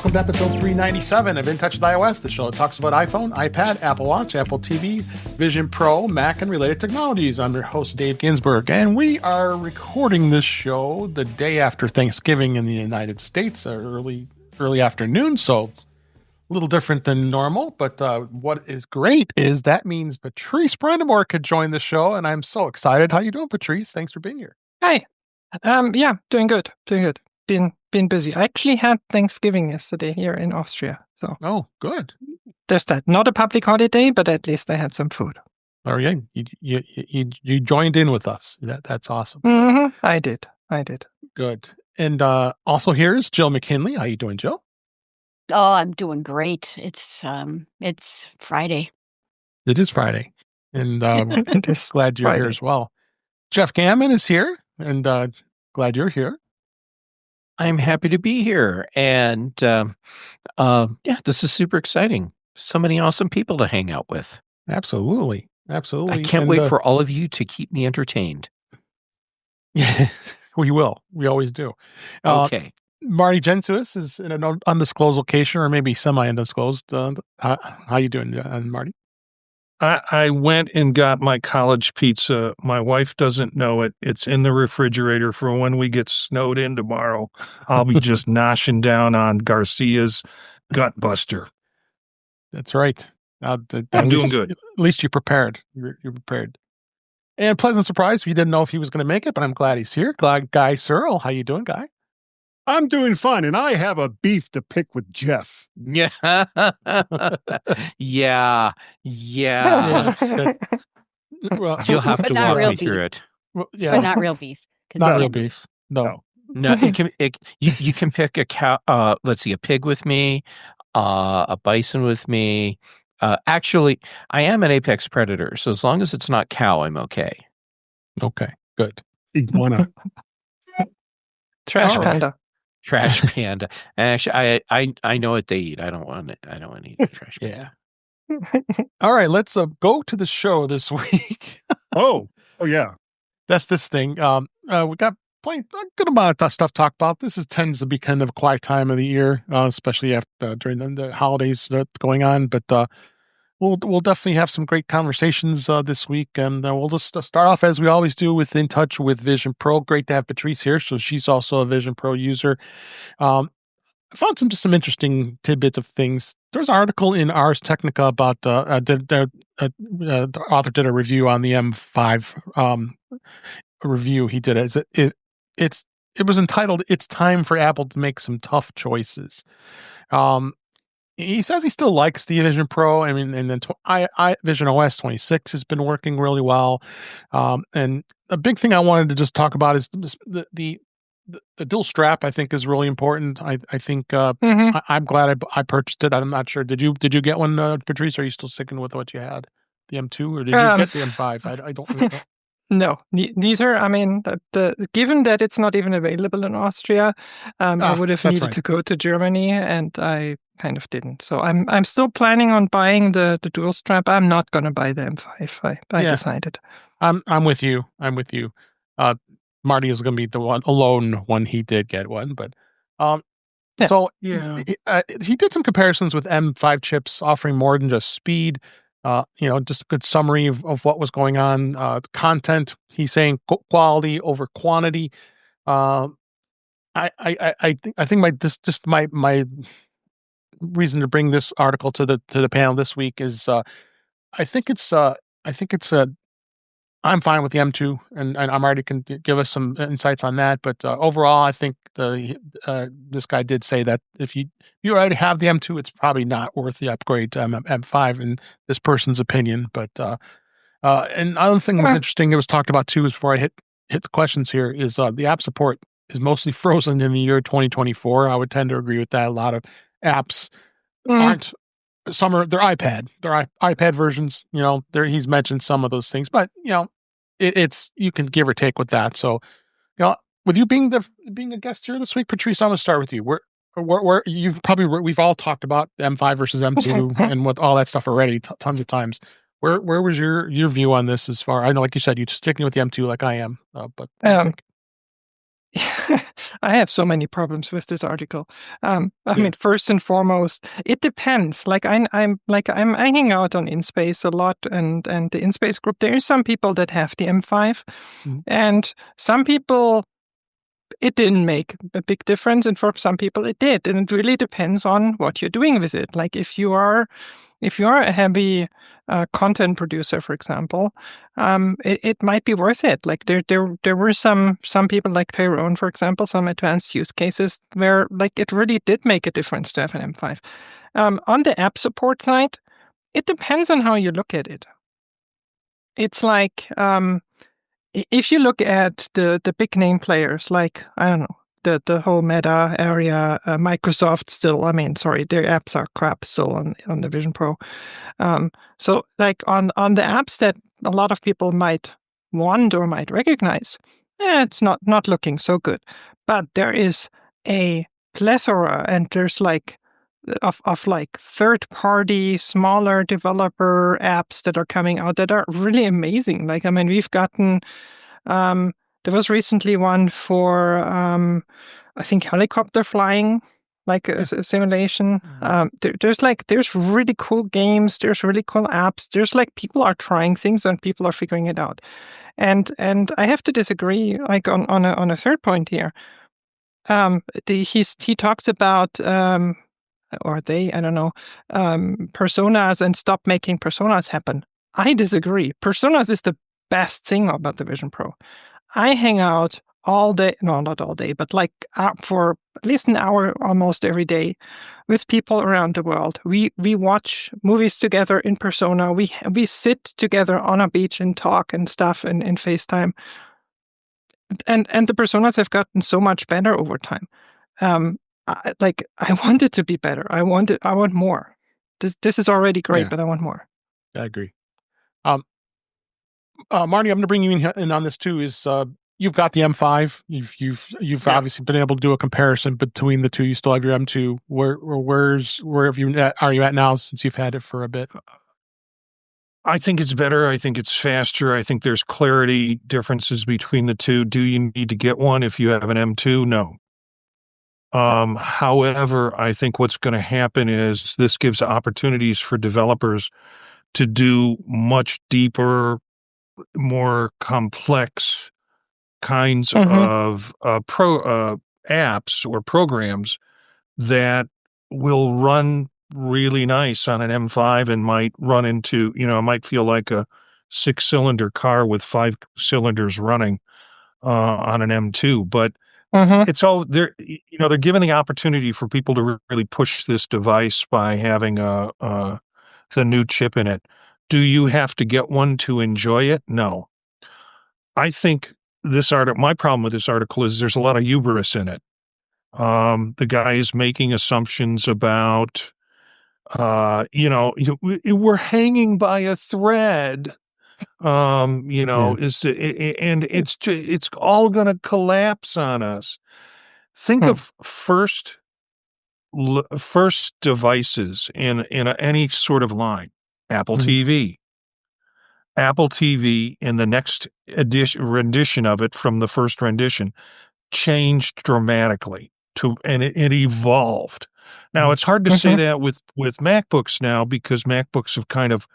Welcome to episode 397 of In Touch with iOS, the show that talks about iPhone, iPad, Apple Watch, Apple TV, Vision Pro, Mac, and related technologies. I'm your host, Dave Ginsburg, and we are recording this show the day after Thanksgiving in the United States, early afternoon, so it's a little different than normal, but what is great is that means Patrice Brend'amour could join the show, and I'm so excited. How you doing, Patrice? Thanks for being here. Hi. Yeah, doing good. Been busy. I actually had Thanksgiving yesterday here in Austria. So good. There's that. Not a public holiday, but at least I had some food. Oh yeah, you joined in with us. That's awesome. Mm-hmm. I did. Good. And also here is Jill McKinley. How you doing, Jill? Oh, I'm doing great. It's Friday. It is Friday, and glad you're Friday. here as well. Jeff Gamet is here, and glad you're here. I'm happy to be here, and this is super exciting. So many awesome people to hang out with. Absolutely. I can't wait for all of you to keep me entertained. Yeah, we will. We always do. Okay. Marty Jencius is in an undisclosed location, or maybe semi-undisclosed. How you doing, Marty? I went and got my college pizza. My wife doesn't know it. It's in the refrigerator for when we get snowed in tomorrow. I'll be just noshing down on Garcia's Gut Buster. That's right. I'm doing good. At least you're prepared. You're prepared. And pleasant surprise. We didn't know if he was going to make it, but I'm glad he's here. Guy Serle. How you doing, Guy? I'm doing fine, and I have a beef to pick with Jeff. Yeah. Well, you'll have to walk me beef. through it. Well, yeah, But not real beef. not real beef. No. You can pick a cow. Let's see, a pig with me, a bison with me. Actually, I am an apex predator, so as long as it's not cow, I'm okay. Okay, good. Iguana. Trash panda. Trash panda. Actually, I know what they eat. I don't want to eat trash panda. Yeah. All right, let's go to the show this week. Oh yeah. That's this thing. We got a good amount of stuff to talk about. This tends to be kind of a quiet time of the year, especially after during the holidays going on. But we'll definitely have some great conversations this week, and we'll just start off as we always do with In Touch with Vision Pro. Great to have Patrice here, so she's also a Vision Pro user. I found some interesting tidbits of things. There's an article in Ars Technica about the author did a review on the M5 review he did. It was entitled "It's Time for Apple to Make Some Tough Choices." He says he still likes the Vision Pro. I mean, and then Vision OS 26 has been working really well. And a big thing I wanted to just talk about is the dual strap. I think is really important. I think I'm glad I purchased it. I'm not sure. Did you get one, Patrice? Or are you still sticking with what you had, the M2, or did you get the M5? I don't know. No, these are, I mean, given that it's not even available in Austria, I would have needed to go to Germany, and I kind of didn't. So I'm still planning on buying the dual strap. I'm not going to buy the M5. I decided. I'm with you. Marty is going to be the alone one he did get one, but so he did some comparisons with M5 chips offering more than just speed. Just a good summary of what was going on. Content, he's saying quality over quantity. I think my reason to bring this article to the panel this week is I think it's I'm fine with the M2, and I'm already can give us some insights on that. But overall, I think this guy did say that if you already have the M2, it's probably not worth the upgrade to M5 in this person's opinion. But and another thing that was interesting, it was talked about too, is before I hit the questions here, is the app support is mostly frozen in the year 2024. I would tend to agree with that. A lot of apps aren't. Some are their iPad versions. He's mentioned some of those things, but it's you can give or take with that. So, with you being a guest here this week, Patrice, I'm gonna start with you. Where we've all talked about M5 versus M2 and with all that stuff already tons of times. Where was your view on this? As far I know, like you said, you're sticking with the M2 like I am, but I have so many problems with this article. I mean, first and foremost, it depends. Like I'm hanging out on InSpace a lot, and the InSpace group. There are some people that have the M5, and some people it didn't make a big difference, and for some people it did. And it really depends on what you're doing with it. Like if you are a heavy content producer, for example, it might be worth it. Like there were some people like Tyrone, for example, some advanced use cases where like it really did make a difference to have an M5. On the app support side, it depends on how you look at it. It's like if you look at the big name players, like I don't know, the whole Meta area, Microsoft still, I mean, sorry, their apps are crap still on the Vision Pro. So like on the apps that a lot of people might want or might recognize, it's not looking so good. But there is a plethora, and there's like of like third-party smaller developer apps that are coming out that are really amazing. Like I mean, we've gotten there was recently one for I think helicopter flying, like a simulation. There's really cool games. There's really cool apps. There's like people are trying things and people are figuring it out. And I have to disagree. Like on a third point here. He talks about or they, I don't know, personas and stop making personas happen. I disagree. Personas is the best thing about the Vision Pro. I hang out all day, no, not all day, but like for at least an hour almost every day with people around the world. We watch movies together in persona. We sit together on a beach and talk and stuff in FaceTime. And the personas have gotten so much better over time. I want it to be better. I want more. This is already great, but I want more. I agree. Marty, I'm going to bring you in on this too. Is you've got the M5. You've obviously been able to do a comparison between the two. You still have your M2. Where are you at now since you've had it for a bit? I think it's better. I think it's faster. I think there's clarity differences between the two. Do you need to get one if you have an M2? No. However, I think what's going to happen is this gives opportunities for developers to do much deeper, more complex kinds of apps or programs that will run really nice on an M5 and might run into, it might feel like a 6-cylinder car with 5 cylinders running on an M2, but it's all they're given the opportunity for people to really push this device by having the new chip in it. Do you have to get one to enjoy it? No. I think my problem with this article is there's a lot of hubris in it. The guy is making assumptions about, we're hanging by a thread. And it's all going to collapse on us. Think of first devices in any sort of line. Apple TV. Apple TV in the next rendition of it from the first rendition changed dramatically and it evolved. Now it's hard to say that with MacBooks now because MacBooks have kind of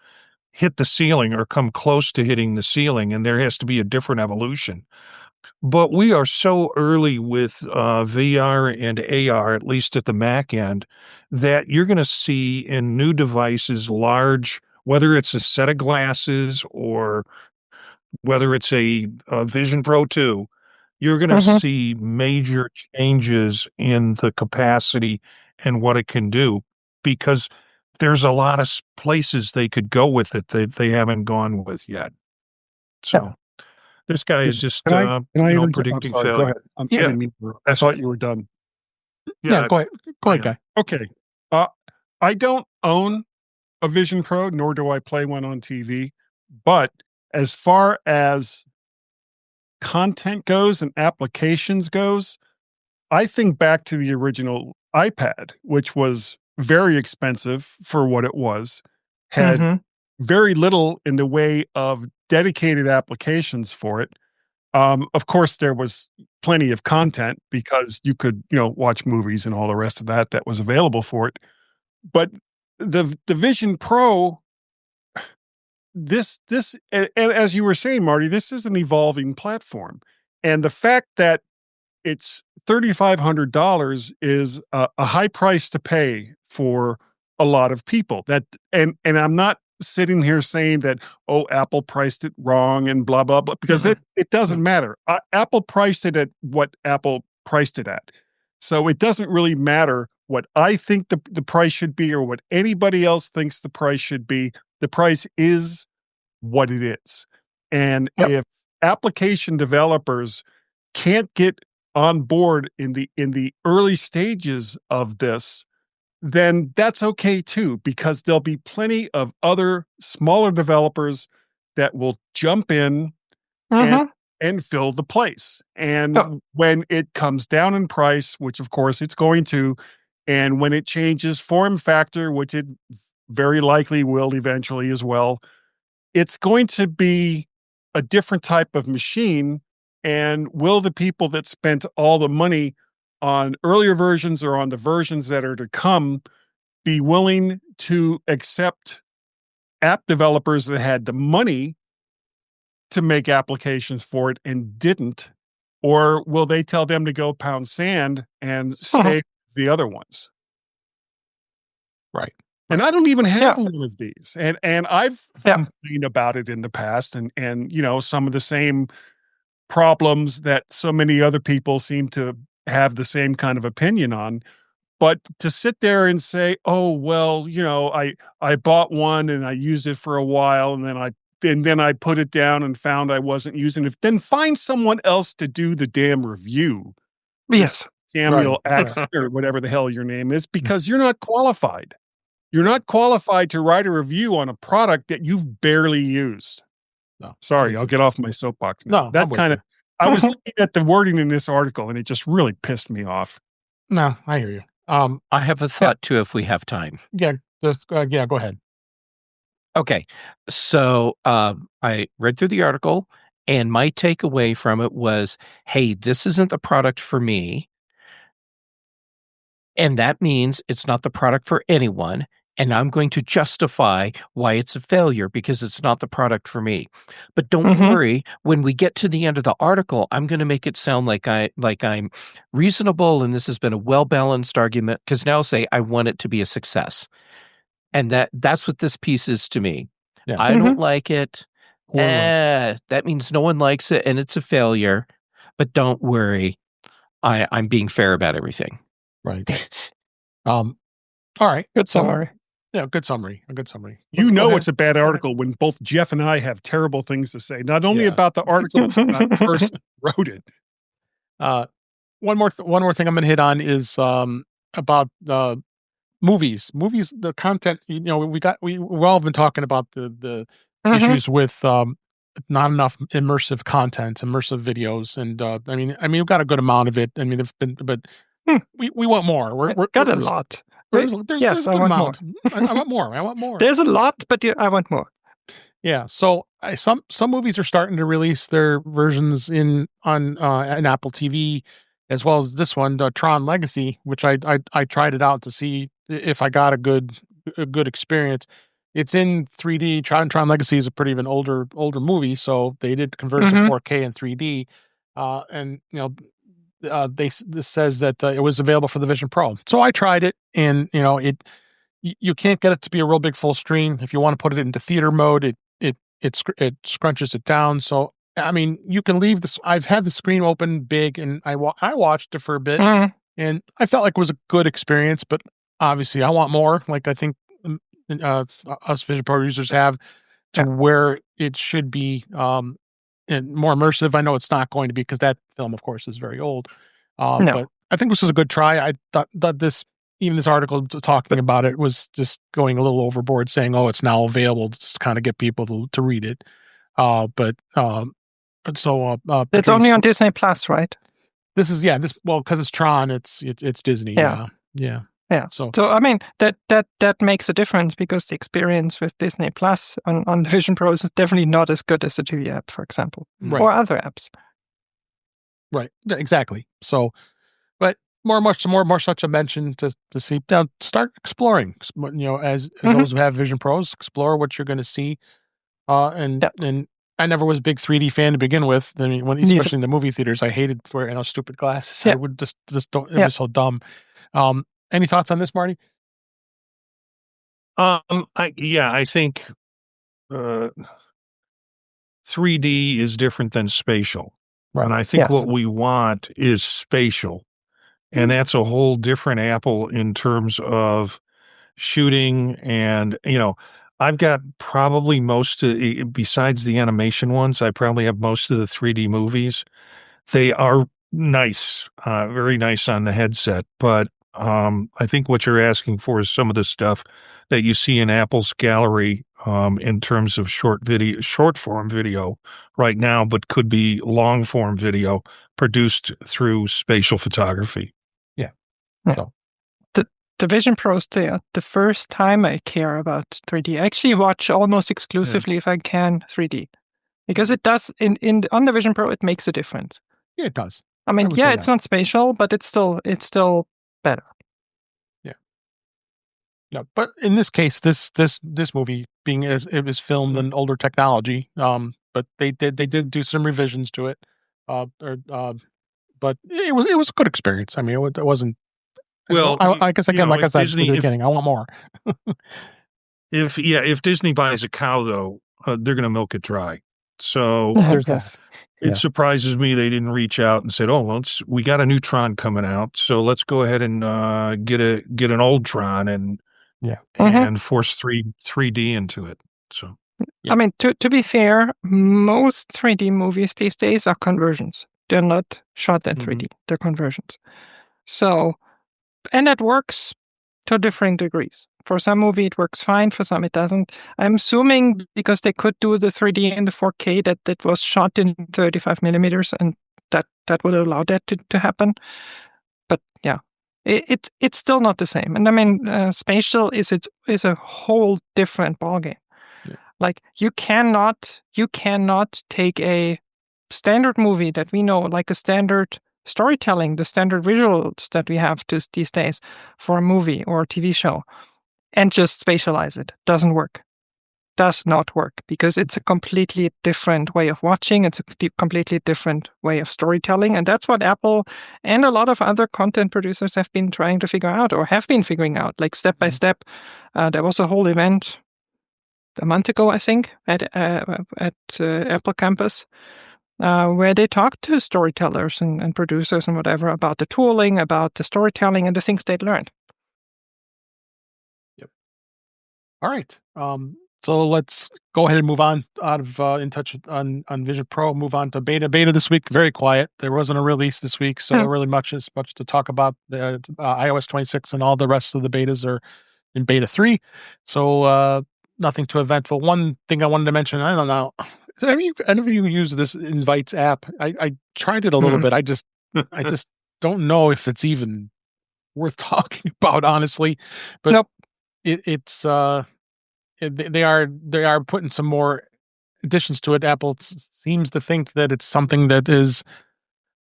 hit the ceiling or come close to hitting the ceiling, and there has to be a different evolution. But we are so early with VR and AR, at least at the Mac end, that you're going to see in new devices large, whether it's a set of glasses or whether it's a Vision Pro 2, you're going to see major changes in the capacity and what it can do because there's a lot of places they could go with it that they haven't gone with yet. So this guy is just predicting failure. Go ahead. I didn't mean to. I thought you were done. Yeah, go ahead, Guy. Okay. I don't own a Vision Pro, nor do I play one on TV. But as far as content goes and applications goes, I think back to the original iPad, which was very expensive for what it was, had very little in the way of dedicated applications for it. Of course, there was plenty of content because you could, watch movies and all the rest of that was available for it. But the Vision Pro, this, and as you were saying, Marty, this is an evolving platform. And the fact that it's $3,500 is a high price to pay for a lot of people. And I'm not sitting here saying that, Apple priced it wrong and blah, blah, blah, because it doesn't matter. Apple priced it at what Apple priced it at. So it doesn't really matter what I think the price should be or what anybody else thinks the price should be. The price is what it is. And if application developers can't get on board in the early stages of this, then that's okay too, because there'll be plenty of other smaller developers that will jump in and fill the place. And when it comes down in price, which of course it's going to, and when it changes form factor, which it very likely will eventually as well, it's going to be a different type of machine. And will the people that spent all the money on earlier versions or on the versions that are to come be willing to accept app developers that had the money to make applications for it and didn't? Or will they tell them to go pound sand and stay with the other ones? Right. And I don't even have one of these. And I've complained about it in the past and some of the same problems that so many other people seem to have the same kind of opinion on. But to sit there and say, I bought one and I used it for a while and then I put it down and found I wasn't using it, then find someone else to do the damn review. Yes. Samuel Axon or whatever the hell your name is, because you're not qualified. You're not qualified to write a review on a product that you've barely used. No, sorry, I'll get off my soapbox now. No, that kind of, I was looking at the wording in this article and it just really pissed me off. No, I hear you. I have a thought too, if we have time. Yeah, go ahead. Okay, so I read through the article, and my takeaway from it was, hey, this isn't the product for me. And that means it's not the product for anyone. And I'm going to justify why it's a failure because it's not the product for me. But don't worry, when we get to the end of the article, I'm going to make it sound like I'm reasonable and this has been a well-balanced argument, because now I'll say I want it to be a success. And that's what this piece is to me. Yeah. I don't like it. That means no one likes it and it's a failure. But don't worry, I'm being fair about everything. Right. All right. Good summary. Yeah, good summary. A good summary. It's a bad article when both Jeff and I have terrible things to say, not only about the article, but about the person who wrote it. One more thing I'm going to hit on is about movies. Movies, the content. We've all been talking about the issues with not enough immersive content, immersive videos, and we've got a good amount of it. I mean, we want more. We're got a lot. There's a good amount. I want more. I want more. There's a lot, but I want more. Yeah. So some movies are starting to release their versions on Apple TV, as well as this one, Tron Legacy, which I tried it out to see if I got a good experience. It's in 3D. Tron Legacy is a pretty even older movie, so they did convert it to 4K and 3D, and this says that it was available for the Vision Pro. So I tried it, and you can't get it to be a real big full screen. If you want to put it into theater mode, it scrunches it down. So you can leave this. I've had the screen open big, and I watched it for a bit, and I felt like it was a good experience. But obviously, I want more. Like I think us Vision Pro users have to where it should be. And more immersive. I know it's not going to be because that film, of course, is very old. No. But I think this was a good try. I thought this article talking about it was just going a little overboard, saying, "Oh, it's now available," to just kind of get people to read it. It's only on Disney Plus, right? This is because it's Tron. It's Disney. Yeah. So that makes a difference, because the experience with Disney Plus on the Vision Pro is definitely not as good as the TV app, for example, or other apps. Right. Exactly. So, but more such a mention to see. Now, start exploring. As those who have Vision Pros, explore what you're going to see. And I never was a big 3D fan to begin with. I mean, especially in the movie theaters, I hated wearing those stupid glasses. I would just don't. It was so dumb. Any thoughts on this, Marty? I think 3D is different than spatial. Right. And I think what we want is spatial. And that's a whole different apple in terms of shooting. And, I've got probably besides the animation ones, I probably have most of the 3D movies. They are nice, very nice on the headset. But I think what you're asking for is some of the stuff that you see in Apple's gallery in terms of short form video right now, but could be long form video produced through spatial photography. Yeah. So. The Vision Pros, the first time I care about 3D. I actually watch almost exclusively, if I can, 3D. Because it does, on the Vision Pro, it makes a difference. Yeah, it does. I mean, it's not spatial, but it's still better. Yeah. No, but in this case, this movie being as it was filmed in older technology, but they did do some revisions to it, but it was a good experience. I mean, it wasn't. Well, I guess again, like I said, Disney, beginning, I want more. If Disney buys a cow, though, they're going to milk it dry. So it surprises me they didn't reach out and said, "Oh, we got a new Tron coming out, so let's go ahead and get an old Tron and force 3D into it." So, I mean, to be fair, most 3D movies these days are conversions. They're not shot in 3D; they're conversions. So. And that works to differing degrees. For some movie, it works fine. For some, it doesn't. I'm assuming because they could do the 3D and the 4K that was shot in 35 millimeters, and that would allow that to happen. But yeah, it's still not the same. And I mean, spatial is a whole different ballgame. Yeah. Like you cannot take a standard movie that we know, like a standard storytelling, the standard visuals that we have these days for a movie or a TV show, and just spatialize it. Doesn't work. Does not work because it's a completely different way of watching. It's a completely different way of storytelling. And that's what Apple and a lot of other content producers have been trying to figure out or have been figuring out, like step by step. There was a whole event a month ago, I think, at Apple Campus, where they talked to storytellers and producers and whatever about the tooling, about the storytelling, and the things they'd learned. Yep. All right. So let's go ahead and move on out of In Touch on Vision Pro. Move on to beta. Beta this week, very quiet. There wasn't a release this week, so really much to talk about. iOS 26 and all the rest of the betas are in beta 3. So nothing too eventful. One thing I wanted to mention, I don't know. Any of you use this Invites app? I tried it a little bit. I just don't know if it's even worth talking about, honestly. But nope. They are putting some more additions to it. Apple seems to think that it's something that is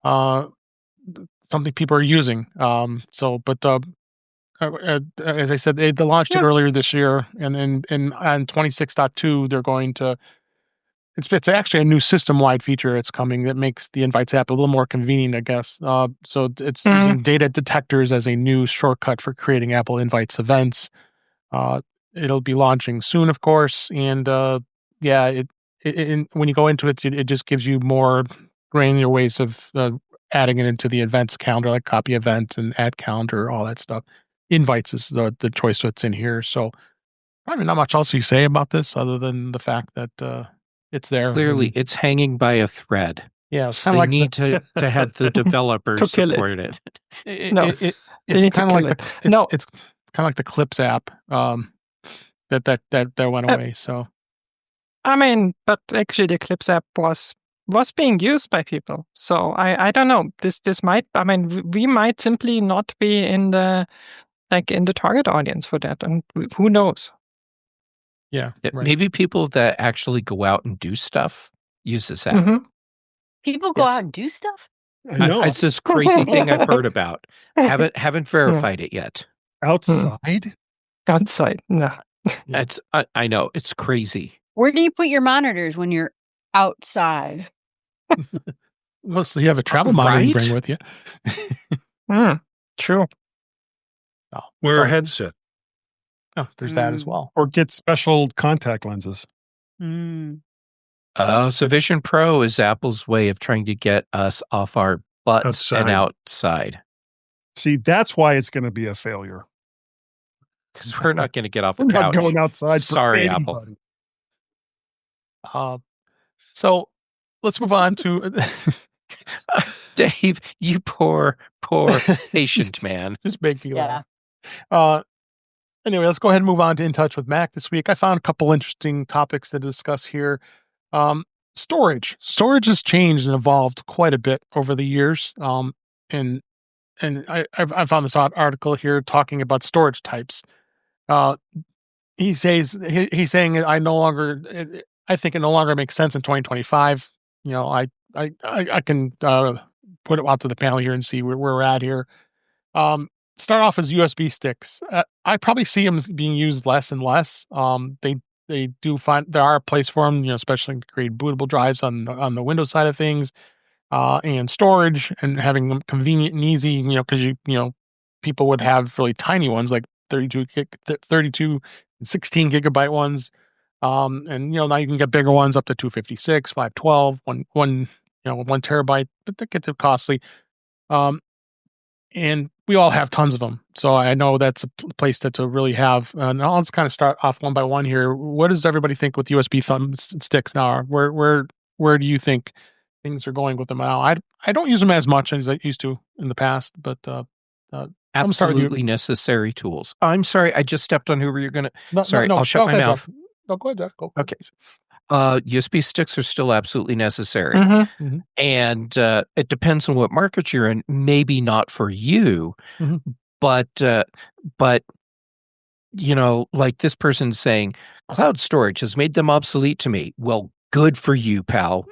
something people are using. As I said, they launched it earlier this year, and on 26.2 they're going to. It's actually a new system-wide feature that's coming that makes the Invites app a little more convenient, I guess. So it's using data detectors as a new shortcut for creating Apple Invites events. It'll be launching soon, of course, and when you go into it, it just gives you more granular ways of adding it into the events calendar, like copy event and add calendar, all that stuff. Invites is the choice that's in here. So probably not much else you say about this other than the fact that it's there. Clearly, it's hanging by a thread. Yeah, so they need to have the developers support it. It's kind of like it's kind of like the Clips app that went away. So, I mean, but actually, the Clips app was being used by people. So I don't know. This might. I mean, we might simply not be in the target audience for that, and who knows. Yeah, right. Maybe people that actually go out and do stuff use this app. People go out and do stuff? I know. It's this crazy thing I've heard about. Haven't verified it yet. Outside? Outside, no. It's I know, it's crazy. Where do you put your monitors when you're outside? Well, so you have a travel monitor you bring with you. True. Oh, Wear a headset. Oh, there's that as well. Or get special contact lenses. So Vision Pro is Apple's way of trying to get us off our butts and outside. See, that's why it's going to be a failure. Because we're not going to get off the We're couch. not going outside. Sorry, anybody. Apple. So let's move on to Dave. You poor patient man. Just making it laugh. Anyway, let's go ahead and move on to In Touch with Mac this week. I found a couple interesting topics to discuss here. Storage has changed and evolved quite a bit over the years. And I found this article here talking about storage types. He's saying I think it no longer makes sense in 2025. You know, I can put it out to the panel here and see where we're at here. Start off as USB sticks. I probably see them being used less and less. They do find there are a place for them, especially to create bootable drives on the Windows side of things, and storage and having them convenient and easy. Because people would have really tiny ones like 32 and 16 gigabyte ones, and now you can get bigger ones up to 256, 512, one terabyte, but that gets costly. And we all have tons of them. So I know that's a place to really have. And I'll just kind of start off one by one here. What does everybody think with USB thumb sticks now? Where do you think things are going with them now? I don't use them as much as I used to in the past, but absolutely necessary tools. I'm sorry, I just stepped on who you're going to. Sorry, I'll shut my mouth. No, go ahead, Jeff. Go. Okay. USB sticks are still absolutely necessary. And it depends on what market you're in. Maybe not for you, but like this person saying, cloud storage has made them obsolete to me. Well, good for you, pal.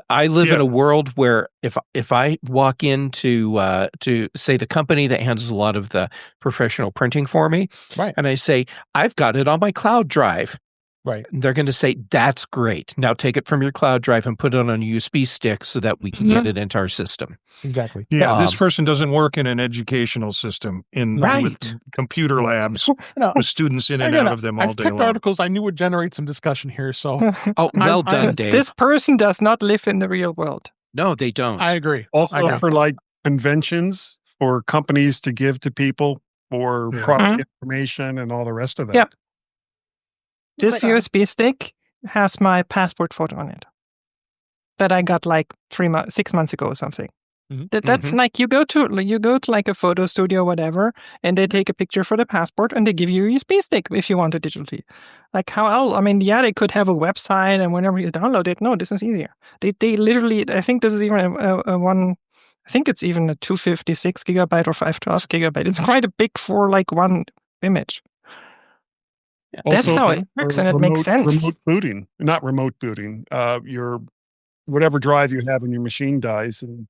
I live in a world where if I walk into to say the company that handles a lot of the professional printing for me, and I say, I've got it on my cloud drive. Right. They're going to say, that's great. Now take it from your cloud drive and put it on a USB stick so that we can get it into our system. Exactly. Yeah, this person doesn't work in an educational system with computer labs with students in and out of them all day long. I've picked articles I knew would generate some discussion here. So, well done, Dave. This person does not live in the real world. No, they don't. I agree. Also, for like conventions for companies to give to people for product information and all the rest of that. Yeah. This USB stick has my passport photo on it that I got like 6 months ago or something. That's like you go to like a photo studio or whatever, and they take a picture for the passport and they give you a USB stick if you want it digitally. Like how else? I mean, they could have a website and whenever you download it. No, this is easier. They literally. I think this is even a one. I think it's even a 256 gigabyte or 512 gigabyte. It's quite a big for like one image. That's how it works, and it makes sense. Not remote booting. Your whatever drive you have in your machine dies. And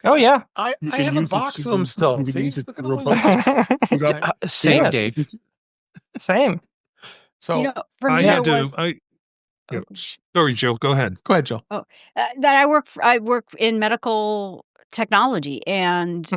oh yeah, I have a box of them still. Same, Dave. Same. So for me, sorry, Jill. Go ahead. Go ahead, Jill. Oh, that I work in medical technology, and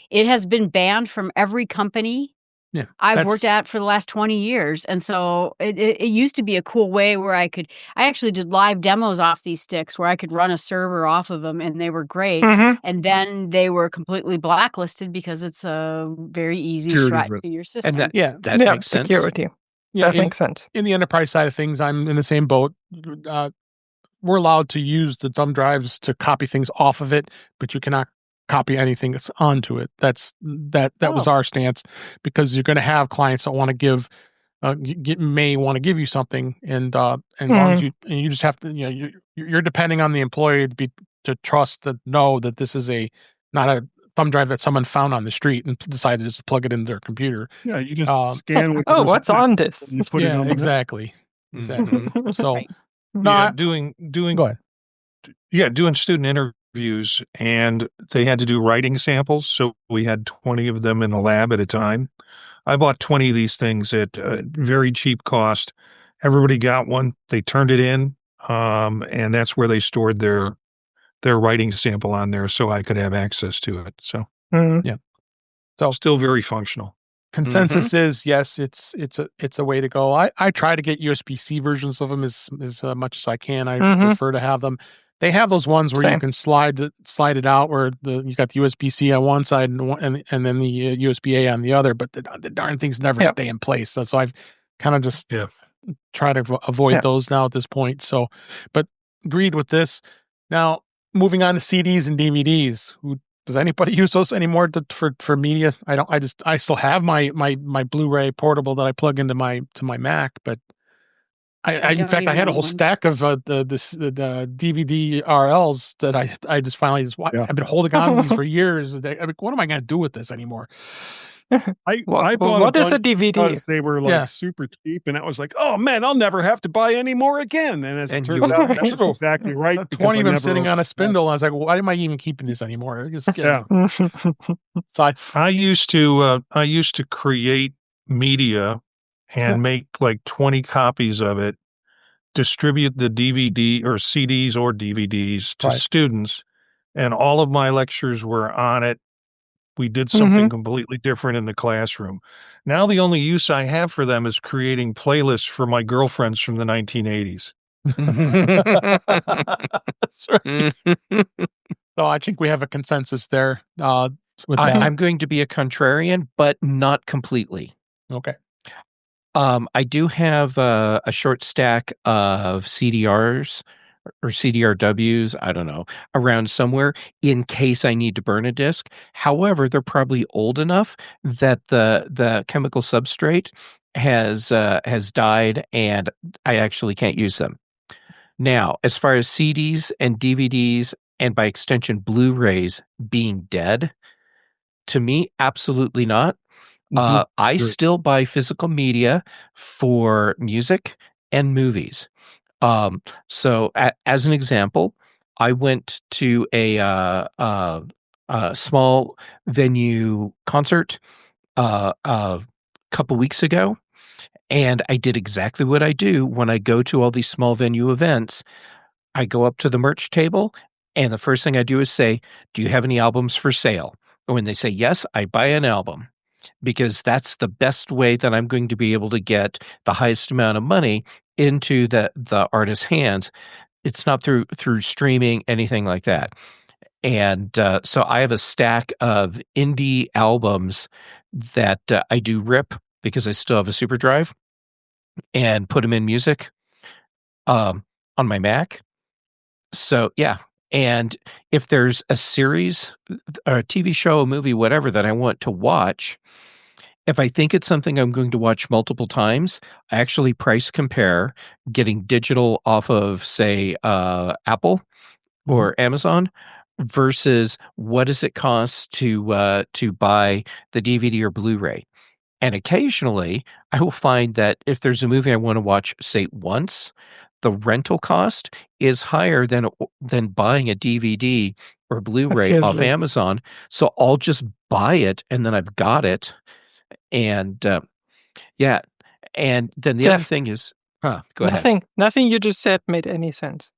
it has been banned from every company. Yeah, I've worked at for the last 20 years. And so it used to be a cool way where I actually did live demos off these sticks where I could run a server off of them, and they were great. And then they were completely blacklisted because it's a very easy threat to your system. And that makes sense. Security. That makes sense. In the enterprise side of things, I'm in the same boat. We're allowed to use the thumb drives to copy things off of it, but you cannot copy anything that's onto it. That was our stance, because you're going to have clients that want to give may want to give you something, and long as you just have to, you're depending on the employee to trust, to know that this is not a thumb drive that someone found on the street and decided to just plug it into their computer. Yeah, you just scan. What's on this? You put it on exactly. So doing. Go ahead. Yeah, doing student interviews, and they had to do writing samples. So we had 20 of them in the lab at a time. I bought 20 of these things at a very cheap cost. Everybody got one. They turned it in, and that's where they stored their writing sample on there, so I could have access to it. So yeah, so still very functional. Consensus is yes, it's a way to go. I try to get USB-C versions of them as much as I can. I prefer to have them. They have those ones where you can slide it out, where you got the USB-C on one side and then the USB-A on the other, but the darn things never stay in place. So I've kind of just try to avoid those now at this point. So, but agreed with this. Now moving on to CDs and DVDs. Does anybody use those anymore for media? I don't. I still have my Blu-ray portable that I plug into my Mac, but I in fact I had a whole stack of the DVD RLs that I just finally I've been holding on to these for years. I mean, what am I going to do with this anymore? I bought what is a DVD? Because they were like super cheap, and I was like, oh man, I'll never have to buy any more again. And as it turns out, that's exactly right. 20 of them sitting on a spindle. I was like, well, why am I even keeping this anymore? So I used to create media and make like 20 copies of it, distribute the DVD or CDs or DVDs to students, and all of my lectures were on it. We did something completely different in the classroom. Now the only use I have for them is creating playlists for my girlfriends from the 1980s. That's right. So I think we have a consensus there. I'm going to be a contrarian, but not completely. Okay. I do have a short stack of CDRs or CDRWs, I don't know, around somewhere in case I need to burn a disc. However, they're probably old enough that the chemical substrate has died and I actually can't use them. Now, as far as CDs and DVDs and by extension Blu-rays being dead, to me, absolutely not. I still buy physical media for music and movies. So as an example, I went to a small venue concert a couple weeks ago, and I did exactly what I do when I go to all these small venue events. I go up to the merch table, and the first thing I do is say, "Do you have any albums for sale?" And when they say yes, I buy an album, because that's the best way that I'm going to be able to get the highest amount of money into the artist's hands. It's not through streaming, anything like that. And so I have a stack of indie albums that I do rip because I still have a super drive and put them in music on my Mac. So yeah. And if there's a series, a TV show, a movie, whatever that I want to watch, if I think it's something I'm going to watch multiple times, I actually price compare getting digital off of, say, Apple or Amazon versus what does it cost to buy the DVD or Blu-ray. And occasionally, I will find that if there's a movie I want to watch, say, once, the rental cost is higher than buying a DVD or Blu-ray off Amazon. So I'll just buy it, and then I've got it. And and then the other thing is, go ahead. Nothing you just said made any sense.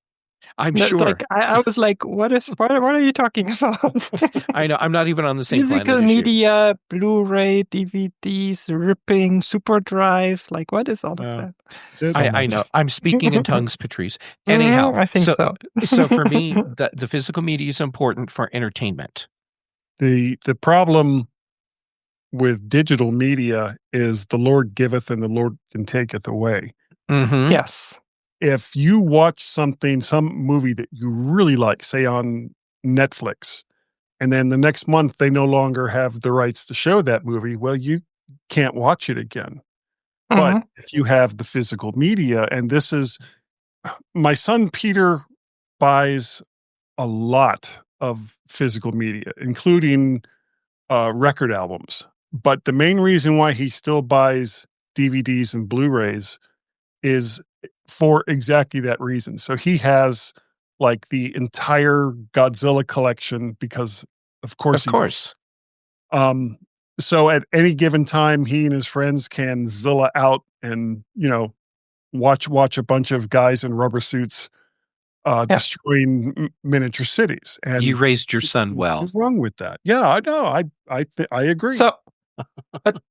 I'm sure. Like I was like, what are you talking about? I know. I'm not even on the same planet Physical as you. media, Blu-ray, DVDs, ripping, super drives. Like, what is all of that? I know. I'm speaking in tongues, Patrice. Anyhow, I think so. So for me, the physical media is important for entertainment. The problem with digital media is the Lord giveth and the Lord can taketh away. Mm-hmm. Yes. If you watch some movie that you really like, say on Netflix, and then the next month they no longer have the rights to show that movie, well, you can't watch it again. But if you have the physical media, and this is, my son Peter buys a lot of physical media, including record albums. But the main reason why he still buys DVDs and Blu-rays is for exactly that reason. So he has like the entire Godzilla collection because, of course, so at any given time, he and his friends can Zilla out and watch a bunch of guys in rubber suits destroying miniature cities. And you raised your son well. What's wrong with that? Yeah, I know. I agree. So,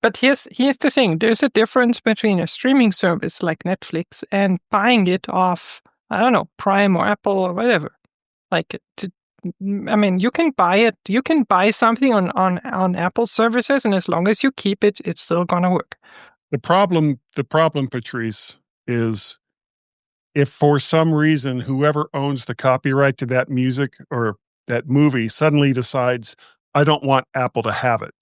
but here's the thing. There's a difference between a streaming service like Netflix and buying it off, I don't know, Prime or Apple or whatever. You can buy it. You can buy something on Apple services, and as long as you keep it, it's still gonna work. The problem, Patrice, is if for some reason whoever owns the copyright to that music or that movie suddenly decides, I don't want Apple to have it,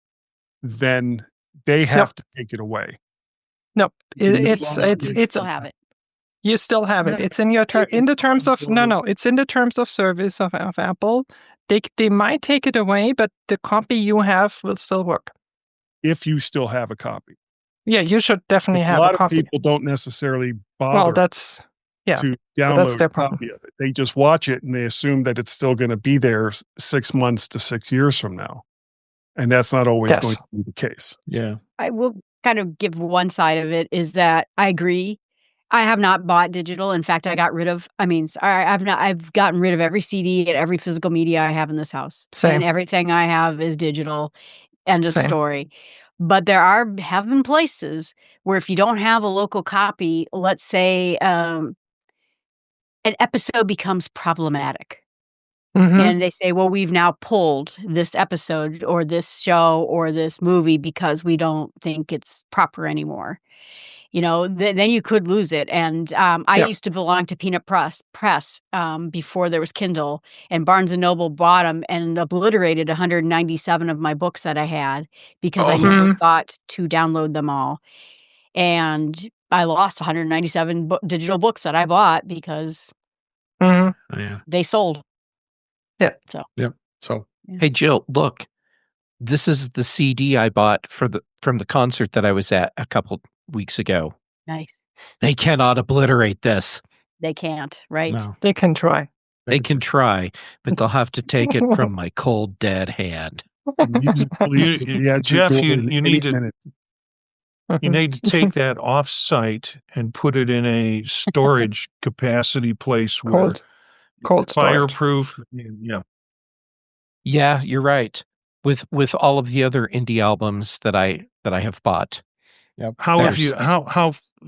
then they have to take it away. No, it's still have it. You still have it. It's in your in the terms of it's in the terms of service of Apple. They might take it away, but the copy you have will still work. If you still have a copy. Yeah, you should definitely have a copy. A lot of people don't necessarily bother to download a copy of it. They just watch it and they assume that it's still going to be there 6 months to 6 years from now. And that's not always going to be the case. Yeah. I will kind of give one side of it is that I agree. I have not bought digital. In fact, I've gotten rid of every CD and every physical media I have in this house. Same. And everything I have is digital. End of story. But there have been places where if you don't have a local copy, let's say an episode becomes problematic. Mm-hmm. And they say, well, we've now pulled this episode or this show or this movie because we don't think it's proper anymore. Then you could lose it. And I used to belong to Peanut Press before there was Kindle, and Barnes & Noble bought them and obliterated 197 of my books that I had because I never thought to download them all. And I lost 197 digital books that I bought because they sold. Yeah. So. Hey, Jill, look, this is the CD I bought from the concert that I was at a couple weeks ago. Nice. They cannot obliterate this. They can't, right? No. They can try. They can try, but they'll have to take it from my cold, dead hand. Jeff, you need to take that off-site and put it in a storage capacity place where cold fireproof. Yeah, you're right. With all of the other indie albums that I have bought. Yep. How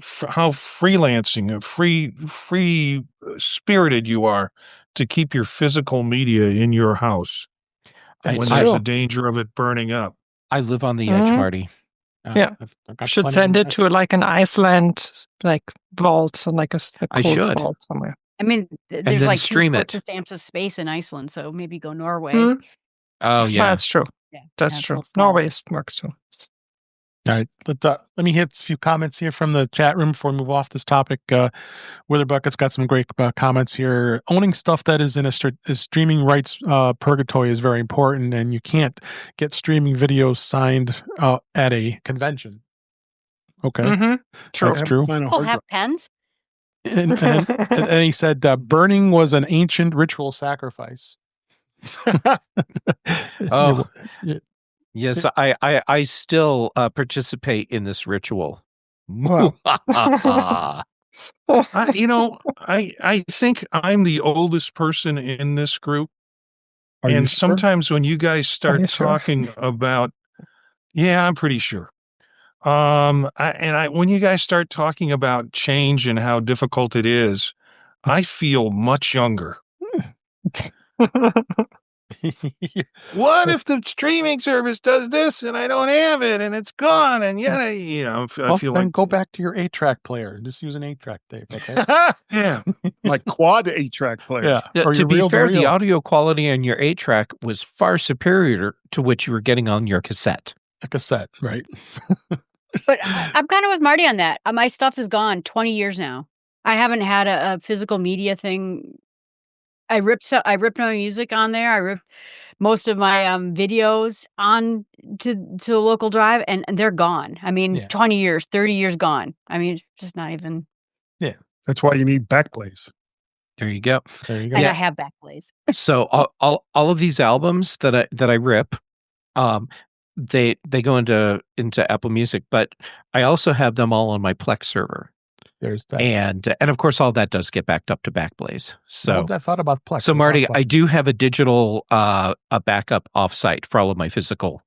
freelancing, free spirited you are to keep your physical media in your house when there's a danger of it burning up. I live on the edge, Marty. Yeah, I should send it to like an Iceland vault and like a cold vault somewhere. I mean, there's like stream it. Stamps of space in Iceland, so maybe go Norway. Mm-hmm. Oh yeah, that's true. Yeah, that's true. Norway works too. All right, let me hit a few comments here from the chat room before we move off this topic. Witherbucket's got some great comments here. Owning stuff that is in a streaming rights purgatory is very important, and you can't get streaming videos signed at a convention. Okay, true. That's true. People have pens. And he said burning was an ancient ritual sacrifice. Yes, I still participate in this ritual. Well. I think I'm the oldest person in this group. And sometimes when you guys start talking about, I'm pretty sure. When you guys start talking about change and how difficult it is, I feel much younger. What if the streaming service does this and I don't have it and it's gone and I feel then like go back to your 8-track player and just use an 8-track tape, okay? Yeah, like quad 8-track player. Yeah. To be fair, the audio quality on your 8-track was far superior to what you were getting on your cassette. A cassette, right? But I'm kind of with Marty on that. My stuff is gone 20 years now. I haven't had a physical media thing. I ripped my music on there. I ripped most of my videos on to a local drive, and they're gone. I mean, 20 years, 30 years gone. I mean, it's just not even. Yeah, that's why you need Backblaze. There you go. And I have Backblaze. So all of these albums that I rip, they go into Apple Music, but I also have them all on my Plex server. There's that, and of course all that does get backed up to Backblaze. So I thought about Plex. So Marty, I do have a digital a backup offsite for all of my physical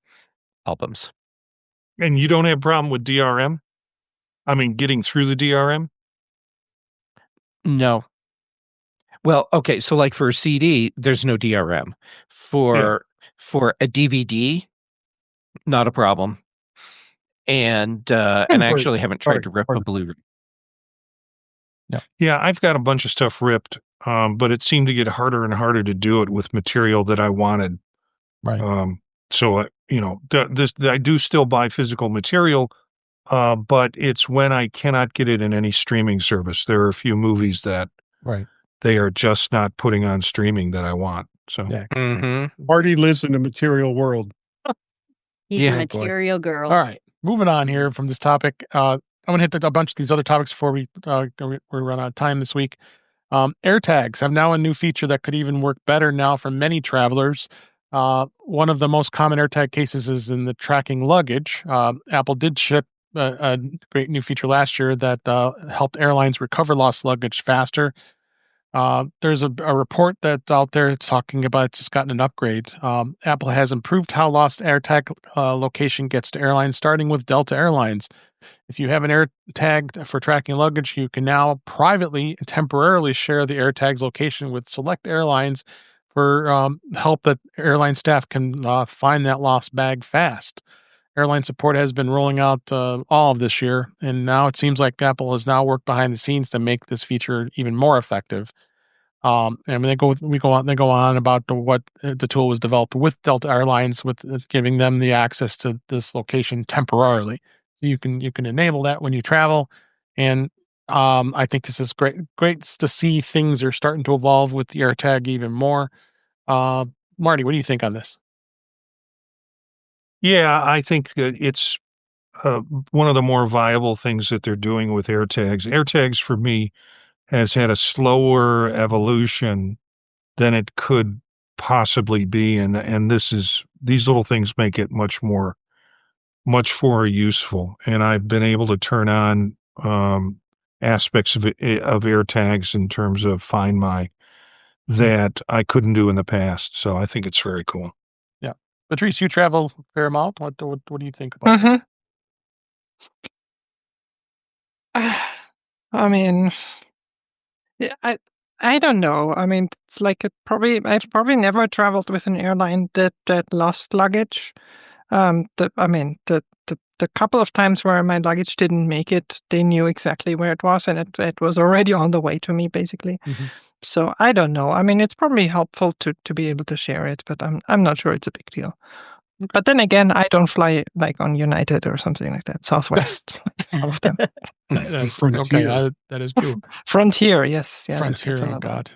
albums. And you don't have a problem with DRM? I mean, getting through the DRM? No. Well, okay, so like for a CD, there's no DRM. For a DVD, not a problem. And I actually haven't tried to rip a Blu-ray. Yeah, I've got a bunch of stuff ripped, but it seemed to get harder and harder to do it with material that I wanted. Right. So I do still buy physical material, but it's when I cannot get it in any streaming service. There are a few movies that they are just not putting on streaming that I want. So Marty lives in a material world. He's a material girl. All right, moving on here from this topic. I'm going to hit a bunch of these other topics before we run out of time this week. AirTags have now a new feature that could even work better now for many travelers. One of the most common AirTag cases is in the tracking luggage. Apple did ship a great new feature last year that helped airlines recover lost luggage faster. There's a report that's out there talking about it's just gotten an upgrade. Apple has improved how lost AirTag location gets to airlines, starting with Delta Airlines. If you have an AirTag for tracking luggage, you can now privately and temporarily share the AirTag's location with select airlines for help that airline staff can find that lost bag fast. Airline support has been rolling out all of this year, and now it seems like Apple has now worked behind the scenes to make this feature even more effective. And they go on about what the tool was developed with Delta Airlines, with giving them the access to this location temporarily. You can enable that when you travel, and I think this is great to see things are starting to evolve with the AirTag even more. Marty, what do you think on this? Yeah, I think that it's one of the more viable things that they're doing with AirTags. AirTags, for me, has had a slower evolution than it could possibly be, and these little things make it much more useful. And I've been able to turn on aspects of AirTags in terms of Find My that I couldn't do in the past. So I think it's very cool. Yeah, Patrice, you travel a fair amount. What do you think about that? I mean, I don't know. I mean, it's like I've probably never traveled with an airline that lost luggage. The couple of times where my luggage didn't make it, they knew exactly where it was, and it was already on the way to me, basically. Mm-hmm. So I don't know. I mean, it's probably helpful to be able to share it, but I'm not sure it's a big deal. But then again, I don't fly like on United or something like that. Southwest, all of them. Frontier. Okay, that is true. Frontier, yes. Yeah, Frontier, oh God.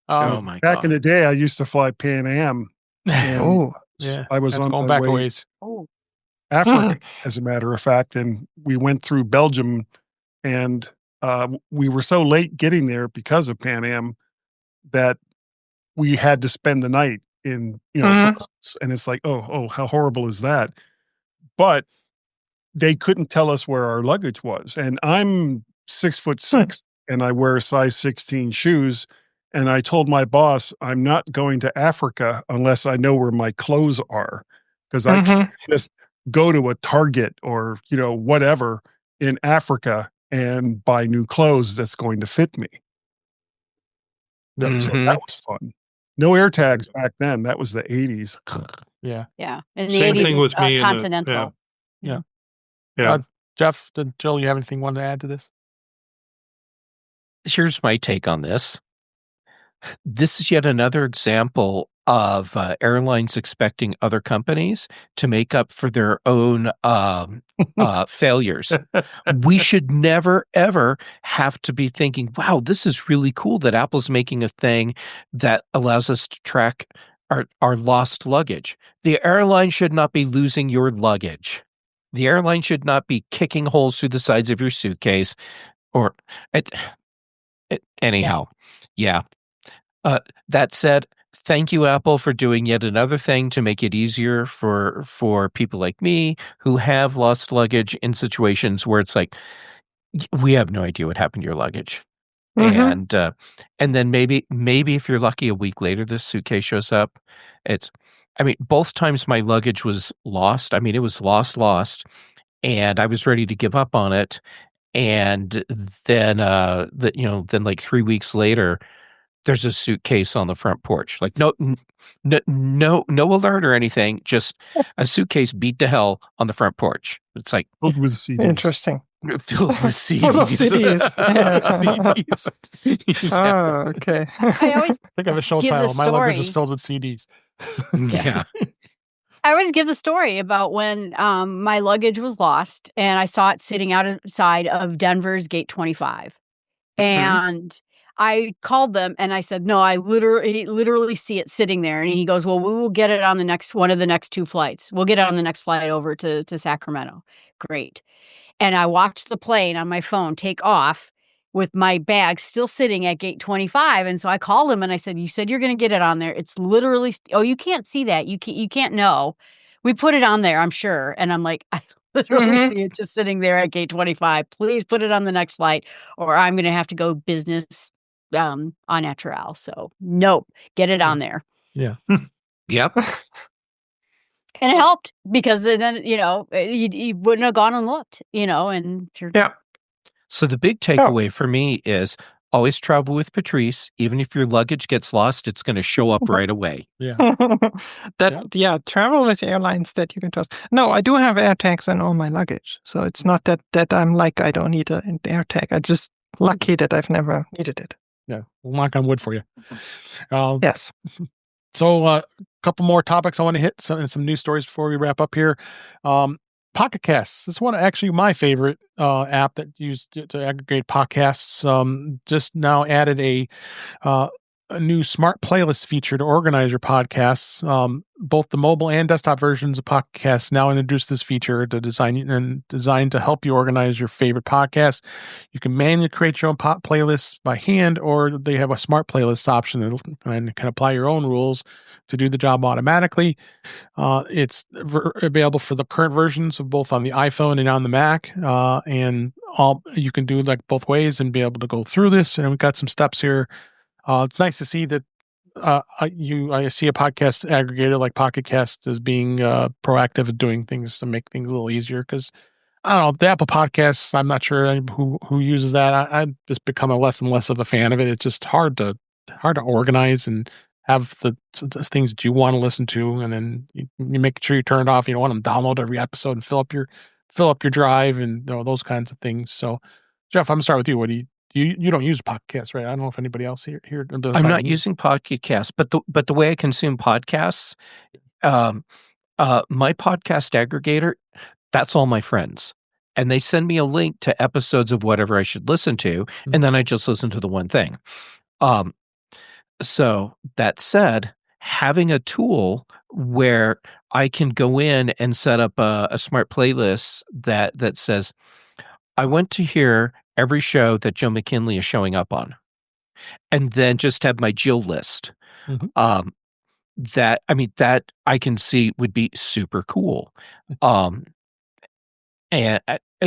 Oh my God. Back in the day, I used to fly Pan Am. Yeah, I was on going my back way a ways. Africa, as a matter of fact, and we went through Belgium, and we were so late getting there because of Pan Am that we had to spend the night in Brussels, and it's like, oh, how horrible is that? But they couldn't tell us where our luggage was, and I'm 6'6", and I wear size 16 shoes. And I told my boss, I'm not going to Africa unless I know where my clothes are, because I can't just go to a Target or, whatever in Africa and buy new clothes that's going to fit me. So that was fun. No AirTags back then. That was the 80s. Yeah. Yeah. And the Same 80s, thing with me. Continental. Yeah. Jeff, Jill, you have anything you want to add to this? Here's my take on this. This is yet another example of airlines expecting other companies to make up for their own failures. We should never, ever have to be thinking, wow, this is really cool that Apple's making a thing that allows us to track our lost luggage. The airline should not be losing your luggage. The airline should not be kicking holes through the sides of your suitcase. Or Anyhow, yeah. That said, thank you, Apple, for doing yet another thing to make it easier for people like me who have lost luggage in situations where it's like, we have no idea what happened to your luggage. And then maybe if you're lucky, a week later, this suitcase shows up. Both times my luggage was lost. It was lost, and I was ready to give up on it. And then, then like 3 weeks later, there's a suitcase on the front porch. Like no alert or anything. Just a suitcase beat to hell on the front porch. It's like filled with CDs. Interesting. Filled with CDs. Full of CDs. CDs. Oh, okay. I always think I have a show title. My luggage is filled with CDs. Yeah. I always give the story about when my luggage was lost and I saw it sitting outside of Denver's Gate 25. And I called them and I said, no, I literally see it sitting there. And he goes, well, we will get it on one of the next 2 flights. We'll get it on the next flight over to Sacramento. Great. And I watched the plane on my phone take off with my bag still sitting at Gate 25. And so I called him and I said, you said you're going to get it on there. It's literally, you can't see that. You can't know. We put it on there, I'm sure. And I'm like, I literally see it just sitting there at Gate 25. Please put it on the next flight or I'm going to have to go business on natural. So nope, get it on there. Yeah. Yep. And it helped because then, you wouldn't have gone and looked, and yeah. So the big takeaway for me is always travel with Patrice. Even if your luggage gets lost, it's going to show up right away. Yeah. Travel with airlines that you can trust. No, I do have AirTags on all my luggage. So it's not that I'm like, I don't need an AirTag. I'm just lucky that I've never needed it. Yeah. We'll knock on wood for you. Yes. So a couple more topics I want to hit, some news stories before we wrap up here. Pocket Casts. This is one actually my favorite app that used to aggregate podcasts. Just now added a new smart playlist feature to organize your podcasts. Both the mobile and desktop versions of Pocket Casts now introduce this feature designed to help you organize your favorite podcasts. You can manually create your own playlists by hand, or they have a smart playlist option and can apply your own rules to do the job automatically. It's available for the current versions of both on the iPhone and on the Mac, and you can do like both ways and be able to go through this. And we've got some steps here. It's nice to see that I see a podcast aggregator like Pocket Cast as being proactive at doing things to make things a little easier. Because I don't know, the Apple Podcasts, I'm not sure who uses that. I've just become less and less of a fan of it. It's just hard to organize and have the things that you want to listen to, and then you make sure you turn it off. You don't want them to download every episode and fill up your drive and those kinds of things. So, Jeff, I'm gonna start with you. What do you don't use Pocket Cast, right? I don't know if anybody else here does. I'm not using Pocket Cast, but the way I consume podcasts, my podcast aggregator, that's all my friends. And they send me a link to episodes of whatever I should listen to, and then I just listen to the one thing. So that said, having a tool where I can go in and set up a smart playlist that says, I want to hear every show that Joe McKinley is showing up on, and then just have my Jill list. That I can see would be super cool. And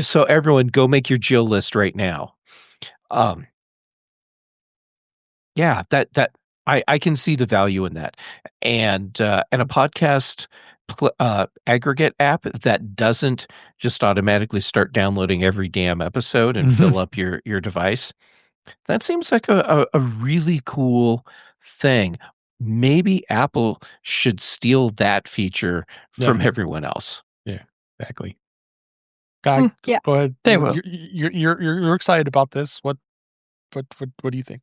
so everyone go make your Jill list right now. Yeah, that I can see the value in that. And a podcast aggregate app that doesn't just automatically start downloading every damn episode and fill up your device. That seems like a really cool thing. Maybe Apple should steal that feature from everyone else. Yeah, exactly. Guy, go ahead. They will. You're excited about this. What do you think?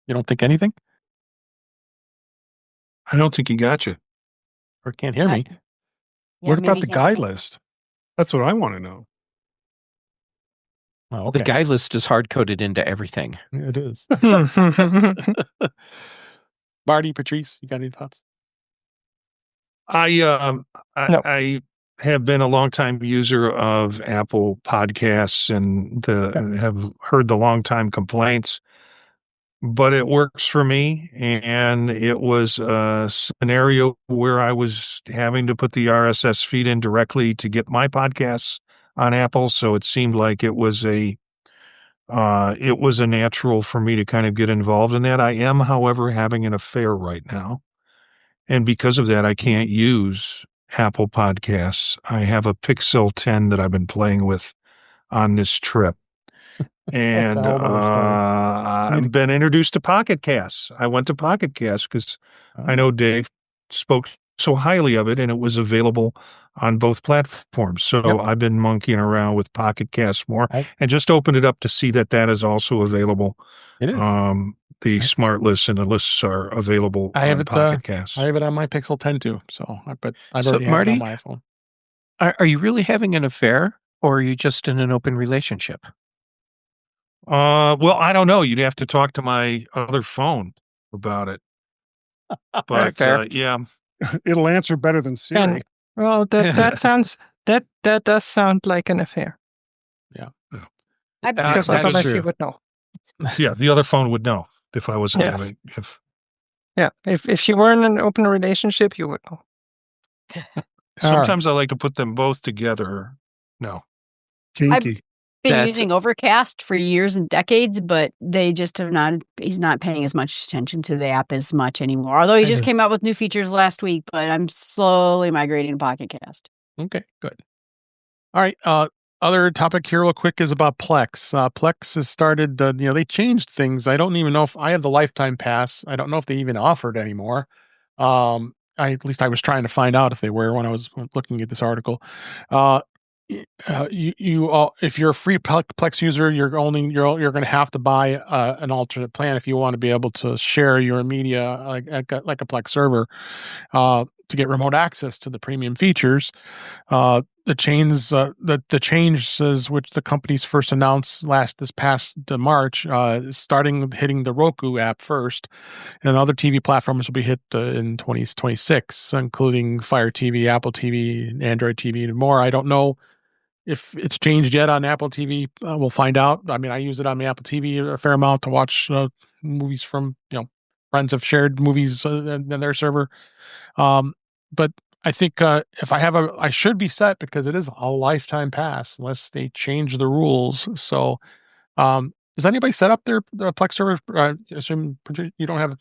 You don't think anything? I don't think he got you. Or can't hear me? What about the guide list? That's what I want to know. Oh, okay. The guide list is hard coded into everything. It is. Marty, Patrice, you got any thoughts? I have been a longtime user of Apple Podcasts and have heard the longtime complaints, but it works for me. And it was a scenario where I was having to put the RSS feed in directly to get my podcasts on Apple. So it seemed like it was a natural for me to kind of get involved in that. I am, however, having an affair right now. And because of that, I can't use Apple Podcasts. I have a Pixel 10 that I've been playing with on this trip. And I've been introduced to Pocket Casts. I went to Pocket Casts because I know Dave spoke so highly of it, and it was available on both platforms. So I've been monkeying around with Pocket Casts more, and just opened it up to see that is also available. It is. The smart lists and the lists are available on Pocket Casts. I have it on my Pixel 10 too. But I've already Marty, had it on my iPhone. Are you really having an affair, or are you just in an open relationship? Well, I don't know. You'd have to talk to my other phone about it. But yeah, it'll answer better than Siri. Well, that does sound like an affair. Yeah. Because otherwise you would know. Yeah, the other phone would know if I wasn't having if she were in an open relationship, you would know. Sometimes I like to put them both together. No. Kinky. Been using Overcast for years and decades, but they just have not. He's not paying as much attention to the app as much anymore. Although he just came out with new features last week, but I'm slowly migrating to Pocket Cast. Okay, good. All right. Other topic here, real quick, is about Plex. Plex has started. They changed things. I don't even know if I have the lifetime pass. I don't know if they even offer it anymore. At least I was trying to find out if they were when I was looking at this article. If you're a free Plex user, you're going to have to buy an alternate plan if you want to be able to share your media like a Plex server to get remote access to the premium features. The changes which the companies first announced this past March, starting hitting the Roku app first, and other TV platforms will be hit in 2026, including Fire TV, Apple TV, Android TV, and more. I don't know if it's changed yet on Apple TV. We'll find out. I mean, I use it on the Apple TV a fair amount to watch movies from, friends have shared movies in their server. But I think if I should be set because it is a lifetime pass unless they change the rules. So, does anybody set up their Plex server? I assume you don't have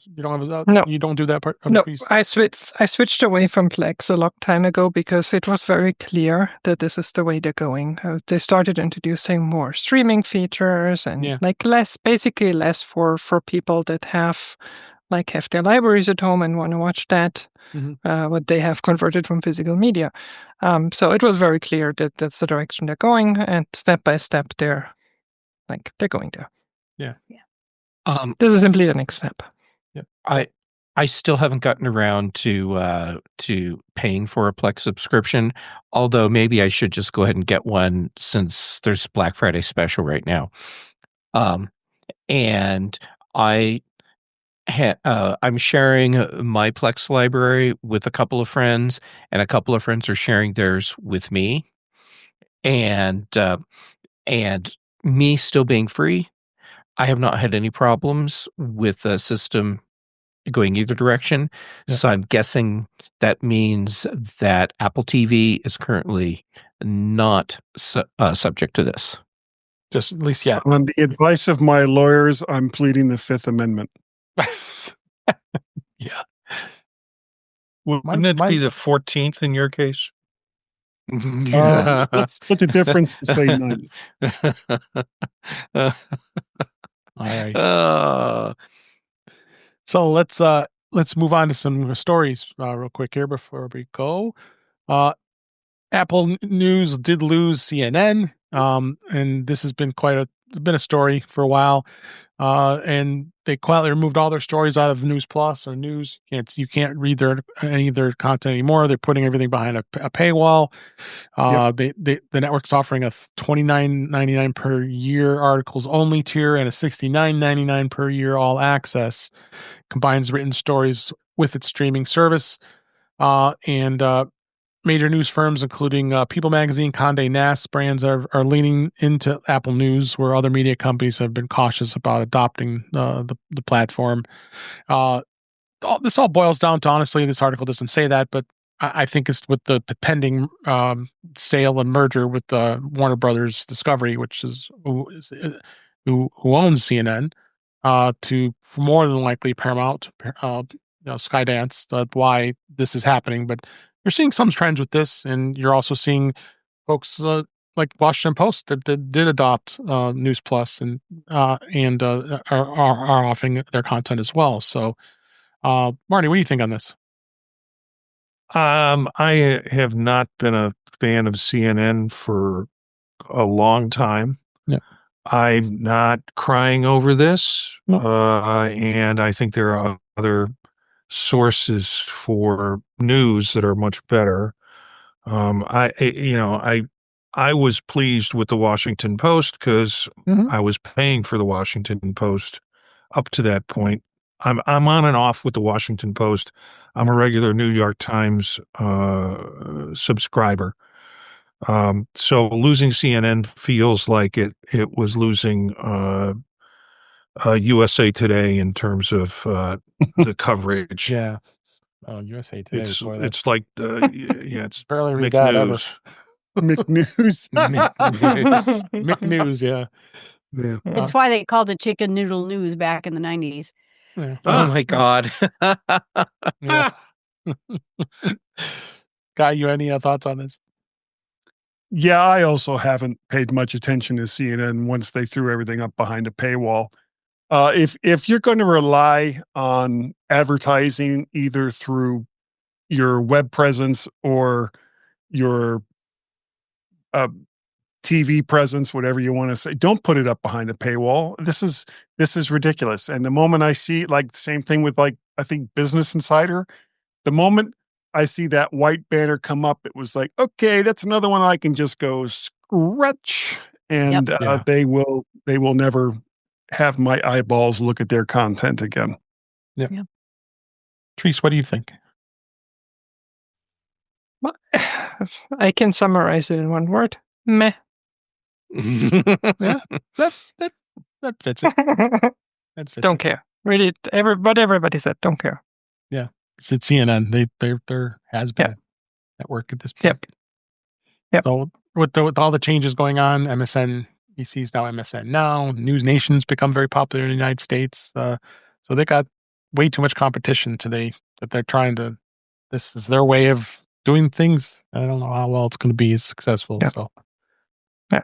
no. You don't do that part. No, I switched away from Plex a long time ago because it was very clear that this is the way they're going. They started introducing more streaming features and basically less for people that have their libraries at home and want to watch that. What they have converted from physical media. So it was very clear that that's the direction they're going, and step by step they're going there. Yeah. This is simply the next step. Yeah. I still haven't gotten around to paying for a Plex subscription, although maybe I should just go ahead and get one since there's Black Friday special right now. And I'm sharing my Plex library with a couple of friends, and a couple of friends are sharing theirs with me. And me still being free, I have not had any problems with the system going either direction. Yeah. So I'm guessing that means that Apple TV is currently not subject to this. Just at least yet. On the advice of my lawyers, I'm pleading the Fifth Amendment. Yeah. Wouldn't it be the 14th in your case? Let's split the difference to say 9th. All right. So let's move on to some stories real quick here before we go. Apple News did lose CNN, and this has been been a story for a while. And they quietly removed all their stories out of News Plus or News. You can't read any of their content anymore. They're putting everything behind a paywall. The network's offering a $29.99 per year articles only tier and a $69.99 per year all access. Combines written stories with its streaming service. And major news firms, including People Magazine, Condé Nast brands, are leaning into Apple News, where other media companies have been cautious about adopting the platform. This all boils down to, honestly, this article doesn't say that, but I think it's with the pending sale and merger with Warner Brothers Discovery, which is who owns CNN, to more than likely Paramount, Skydance. Why this is happening, but you're seeing some trends with this, and you're also seeing folks like Washington Post that did adopt News Plus and are offering their content as well. So, Marty, what do you think on this? I have not been a fan of CNN for a long time. Yeah. I'm not crying over this. No. And I think there are other sources for news that are much better. I was pleased with the Washington Post because I was paying for the Washington Post up to that point. I'm on and off with the Washington Post. I'm a regular New York Times subscriber. So losing CNN feels like it was losing USA Today in terms of the coverage. Yeah. USA Today. It's like it's barely read that ever. McNews. McNews, yeah. It's why they called it Chicken Noodle News back in the 90s. Yeah. Oh my God. Guy, you any thoughts on this? Yeah, I also haven't paid much attention to CNN once they threw everything up behind a paywall. If you're going to rely on advertising either through your web presence or your TV presence, whatever you want to say, don't put it up behind a paywall. This is ridiculous. And the moment I see, like, the same thing with, like, I think Business Insider, the moment I see that white banner come up, it was like, okay, that's another one I can just go scratch, and they will never have my eyeballs look at their content again. Yeah. Patrice, what do you think? Well, I can summarize it in one word: meh. Yeah, that fits it. That fits don't care. Really, what everybody said. Don't care. Yeah, it's at CNN. There has been network at this point. Yep. So with all the changes going on, MSNBC's now MSN Now. News Nation's become very popular in the United States. So they got way too much competition today that they're trying to. This is their way of doing things. I don't know how well it's going to be successful. Yeah. So. Yeah.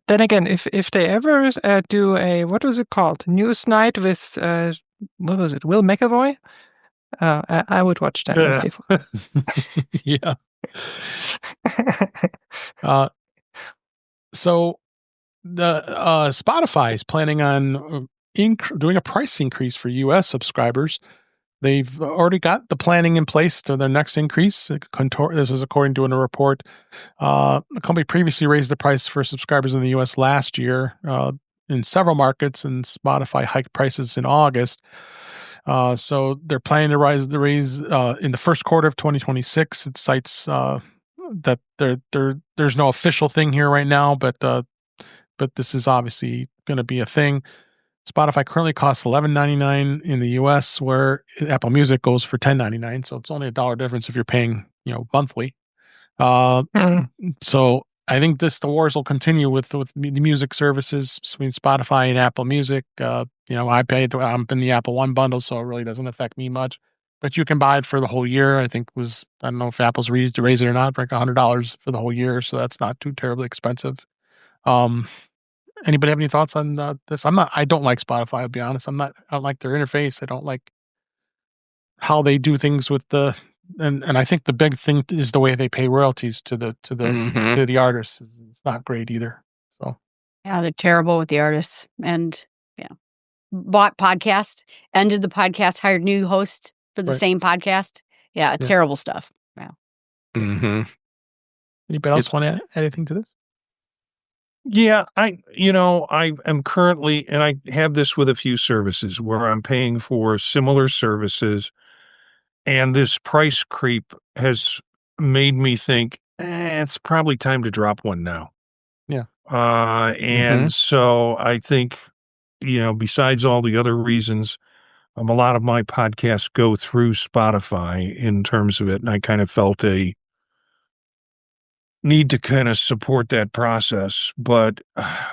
Then again, if they ever do a, what was it called, News Night with what was it, Will McAvoy, I would watch that. Yeah. So the Spotify is planning on doing a price increase for U.S. subscribers. They've already got the planning in place to their next increase. This is according to a report. The company previously raised the price for subscribers in the U.S. last year in several markets, and Spotify hiked prices in August. So they're planning to raise in the first quarter of 2026. It cites that there's no official thing here right now, but this is obviously going to be a thing. Spotify currently costs $11.99 in the U.S., where Apple Music goes for $10.99. So it's only $1 difference if you're paying, monthly. So I think the wars will continue with the music services between Spotify and Apple Music. I'm in the Apple One bundle, so it really doesn't affect me much. But you can buy it for the whole year. I don't know if Apple's raised it or not, like $100 for the whole year. So that's not too terribly expensive. Anybody have any thoughts on this? I don't like Spotify, I'll be honest. I don't like their interface. I don't like how they do things with and I think the big thing is the way they pay royalties to the artists. It's not great either. So yeah, they're terrible with the artists, and bought podcast, ended the podcast, hired new hosts for the same podcast. Yeah, terrible stuff. Wow. Mm-hmm. Anybody else want to add anything to this? Yeah, I am currently, and I have this with a few services where I'm paying for similar services, and this price creep has made me think, it's probably time to drop one now. Yeah. And so I think, besides all the other reasons, a lot of my podcasts go through Spotify in terms of it. And I kind of felt a need to kind of support that process. But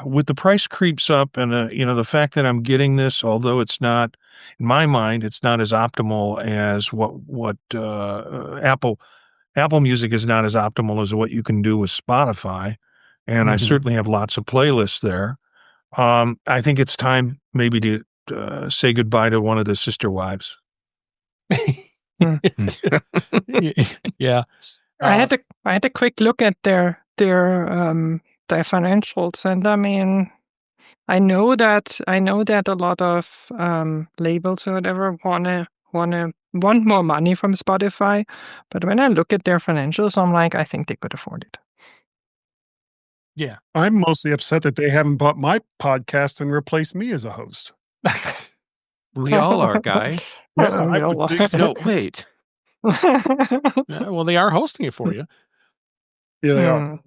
with the price creeps up and, the fact that I'm getting this, although it's not, in my mind, it's not as optimal as what Apple Music is not as optimal as what you can do with Spotify. And I certainly have lots of playlists there. I think it's time maybe to say goodbye to one of the sister wives. Yeah. I had a quick look at their financials, and I mean, I know that a lot of labels or whatever want more money from Spotify, but when I look at their financials, I'm like, I think they could afford it. Yeah, I'm mostly upset that they haven't bought my podcast and replaced me as a host. We all are, Guy. Yeah, I would think so. No, wait. Yeah, well, they are hosting it for you. Yeah, they are.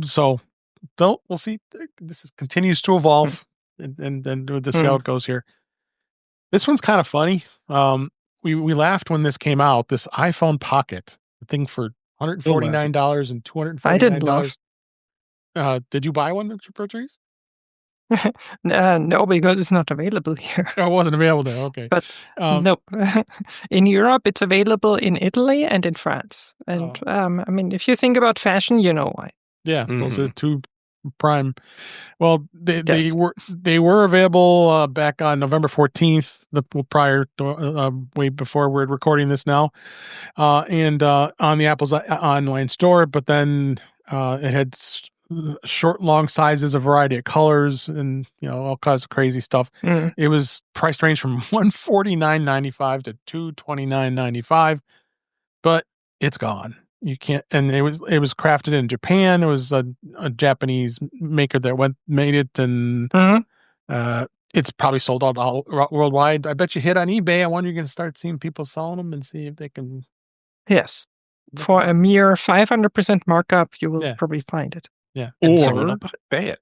So we'll see. This continues to evolve, and we'll just see how it goes here. This one's kind of funny. We laughed when this came out. This iPhone Pocket, the thing for $149 and $249. I didn't laugh. Did you buy one, Patrice? No, because it's not available here. Oh, it wasn't available there. Okay, but no, in Europe it's available in Italy and in France. And I mean, if you think about fashion, you know why. Yeah, those are two prime. Well, they were available back on November 14th, prior to, way before we're recording this now, and on the Apple's online store. But then it had short, long sizes, a variety of colors, and all kinds of crazy stuff. It was price range from $149.95 to $229.95, but it's gone. You can't, and it was crafted in Japan. It was a Japanese maker that made it, and it's probably sold out all worldwide. I bet you hit on eBay. I wonder you're going to start seeing people selling them and see if they can. Yes, for a mere 500% markup, you will probably find it. Yeah, or pay it.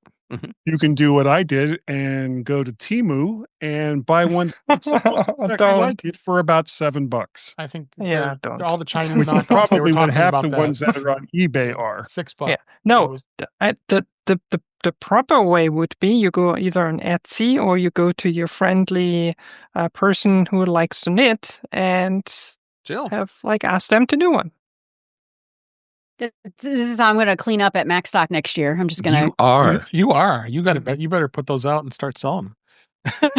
You can do what I did and go to Temu and buy one exactly like it for about $7. I think all the Chinese knockoffs, probably what half the ones that are on eBay are. $6. Yeah. No, the proper way would be you go either on Etsy or you go to your friendly person who likes to knit and ask them to do one. This is how I'm going to clean up at Macstock next year. I'm just going to. You are. You got to bet. You better put those out and start selling them.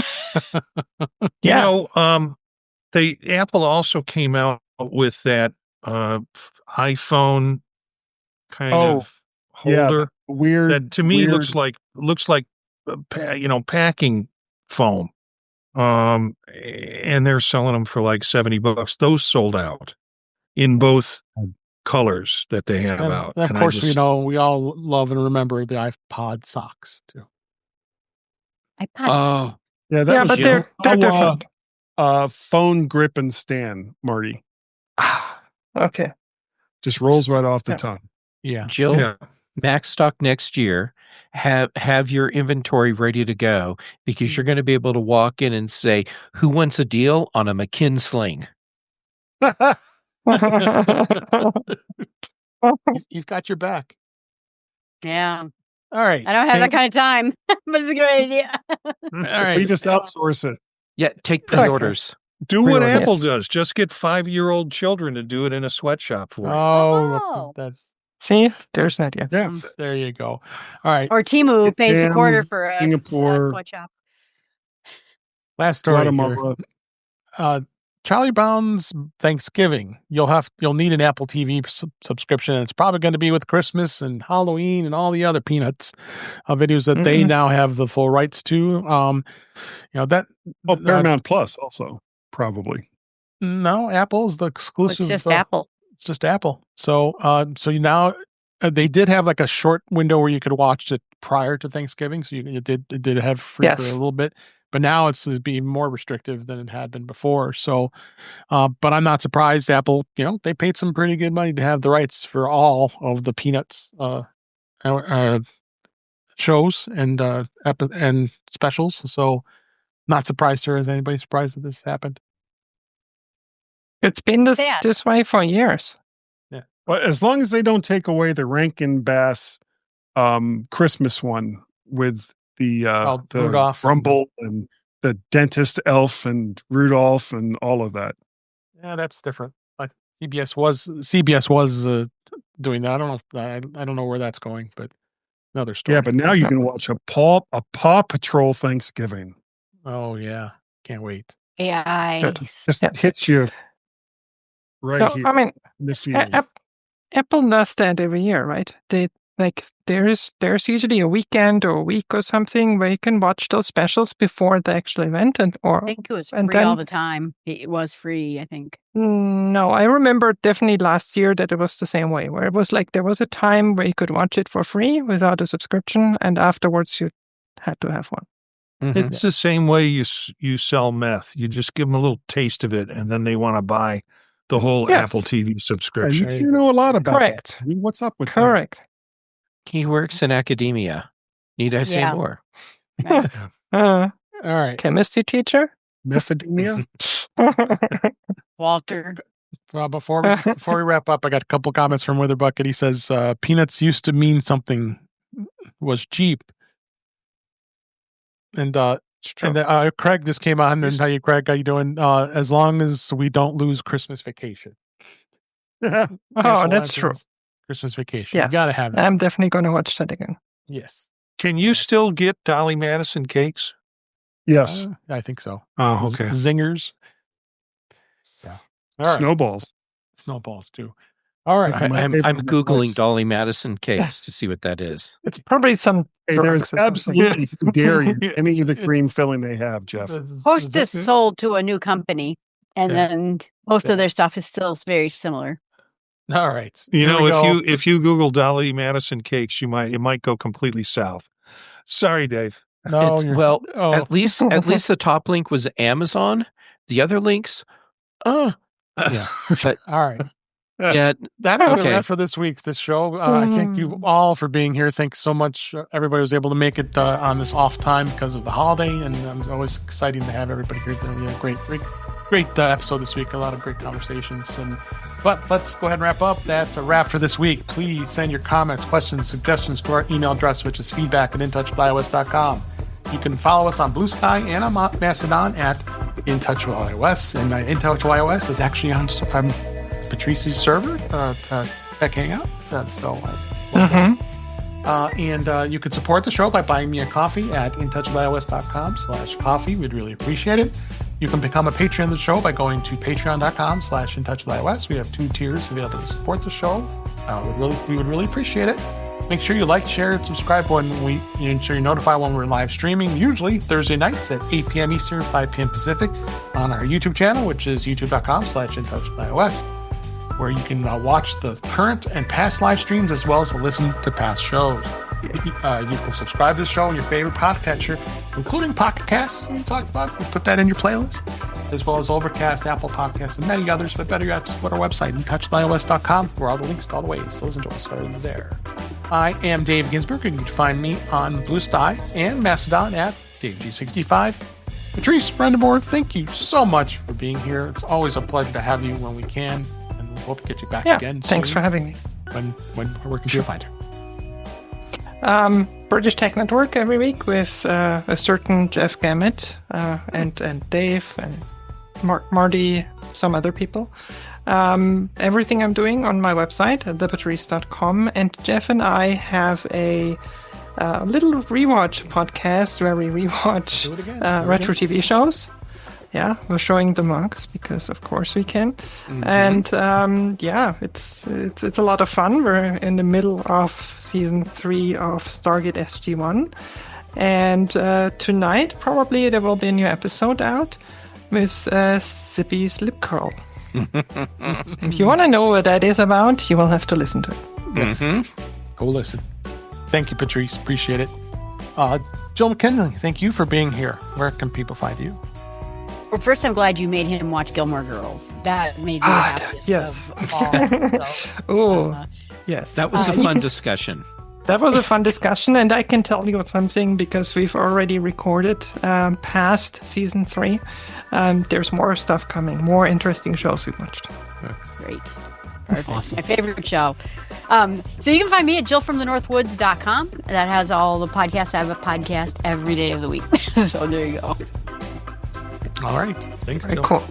Apple also came out with that iPhone kind of holder. Weird. That to me looks like packing foam. And they're selling them for like $70. Those sold out in both colors that they have out. And of course, we all love and remember the iPod socks too. iPods. Yeah, but they're different. Phone grip and stand, Marty. Okay. Just rolls right off the tongue. Yeah. Jill, Macstock next year, have your inventory ready to go because you're going to be able to walk in and say, who wants a deal on a McKinley sling? He's got your back. Yeah. All right. I don't have that kind of time, but it's a great idea. All right. We just outsource it. Yeah, take pre-orders. Do what Apple does. Just get 5-year-old children to do it in a sweatshop for you. Oh, that's... See, there's an idea. Yeah. There you go. All right. Or Temu pays a quarter for a sweatshop. Last story here. Charlie Brown's Thanksgiving. You'll need an Apple TV subscription. And it's probably going to be with Christmas and Halloween and all the other peanuts videos that they now have the full rights to. Paramount Plus also probably. No, Apple's the exclusive. It's just Apple. It's just Apple. So now they did have like a short window where you could watch it prior to Thanksgiving. So you did have free for a little bit. but now it's being more restrictive than it had been before. So, but I'm not surprised. Apple, they paid some pretty good money to have the rights for all of the Peanuts shows and specials. So, not surprised, sir. Is anybody surprised that this happened? It's been this way for years. Yeah. Well, as long as they don't take away the Rankin Bass Christmas one with the Rudolph, Rumble and the dentist elf and Rudolph and all of that. Yeah, that's different. CBS was doing that. I don't know. I don't know where that's going, but another story. Yeah, but now you can watch a Paw Patrol Thanksgiving. Oh yeah, can't wait. AI just hits you right here. I mean, the feels. Apple does that every year, right? There's usually a weekend or a week or something where you can watch those specials before the actual event, I think it was free all the time. It was free, I think. No, I remember definitely last year that it was the same way, where it was like there was a time where you could watch it for free without a subscription, and afterwards you had to have one. Mm-hmm. It's the same way you sell meth. You just give them a little taste of it, and then they want to buy the whole Apple TV subscription. You know a lot about Correct. that. What's up with Correct. that? He works in academia. Need I say more? All right. Chemistry teacher? Methademia? Walter. Well, before we wrap up, I got a couple comments from Witherbucket. He says, peanuts used to mean something was cheap. And Craig just came on. And how you, Craig? How you doing? As long as we don't lose Christmas vacation. That's true. Christmas vacation. Yeah, you gotta have that. I'm definitely going to watch that again. Yes. Can you still get Dolly Madison cakes? Yes. I think so. Oh, okay. Zingers. Yeah. All right. Snowballs too. All right. I'm Googling Dolly Madison cakes to see what that is. It's probably some. Hey, there's absolutely dairy any of the cream filling they have, Jeff. Hostess sold to a new company, and then most of their stuff is still very similar. All right. If you Google Dolly Madison cakes, it might go completely south. Sorry, Dave. No, at least the top link was Amazon. The other links, yeah. But all right. Yeah, that's for this week. This show. I thank you all for being here. Thanks so much. Everybody was able to make it on this off time because of the holiday, and it's always exciting to have everybody here. Great episode this week. A lot of great conversations. But let's go ahead and wrap up. That's a wrap for this week. Please send your comments, questions, suggestions to our email address, which is feedback@intouchwithios.com. You can follow us on Blue Sky and on Mastodon at InTouchWithIOS. And InTouchWithIOS is actually on Patrice's server, Tech Hangout. And you can support the show by buying me a coffee at intouchwithios.com/coffee. We'd really appreciate it. You can become a patron of the show by going to patreon.com/intouchwithios. We have 2 tiers to be able to support the show. We would really appreciate it. Make sure you like, share, and subscribe so you're notified when we're live streaming, usually Thursday nights at 8 p.m. Eastern, 5 p.m. Pacific, on our YouTube channel, which is youtube.com/intouchwithios, where you can watch the current and past live streams as well as listen to past shows. You can subscribe to the show in your favorite podcatcher, including Pocket Casts we talked about. We'll put that in your playlist, as well as Overcast, Apple Podcasts, and many others. But better yet, just go to our website, intouchwithios.com, where all the links to all the ways. Those enjoy starting there. I am Dave Ginsburg, and you can find me on Blue Sky and Mastodon at DaveG65. Patrice Brend'amour, thank you so much for being here. It's always a pleasure to have you when we can, and we hope to get you back again soon. Thanks for having me. Where can you find her? British Tech Network every week with a certain Jeff Gamet and Dave and Marty, some other people. Everything I'm doing on my website at thepatrice.com, and Jeff and I have a little rewatch podcast where we rewatch retro TV shows. Yeah, we're showing The Monks because of course we can. Mm-hmm. And it's a lot of fun. We're in the middle of season 3 of Stargate SG-1, and tonight probably there will be a new episode out with Zippy's Lip Curl. If you want to know what that is about, you will have to listen to it. Yes. Mm-hmm. Go listen. Thank you, Patrice. Appreciate it. Jill McKinley, thank you for being here. Where can people find you? Well, first, I'm glad you made him watch Gilmore Girls. That made me happiest of all. Yes. That was a fun discussion. That was a fun discussion, and I can tell you something because we've already recorded past season 3. There's more stuff coming, more interesting shows we've watched. Great. Perfect. Awesome. My favorite show. So you can find me at jillfromthenorthwoods.com. That has all the podcasts. I have a podcast every day of the week. So there you go. All right. Thanks, Very Jill. cool.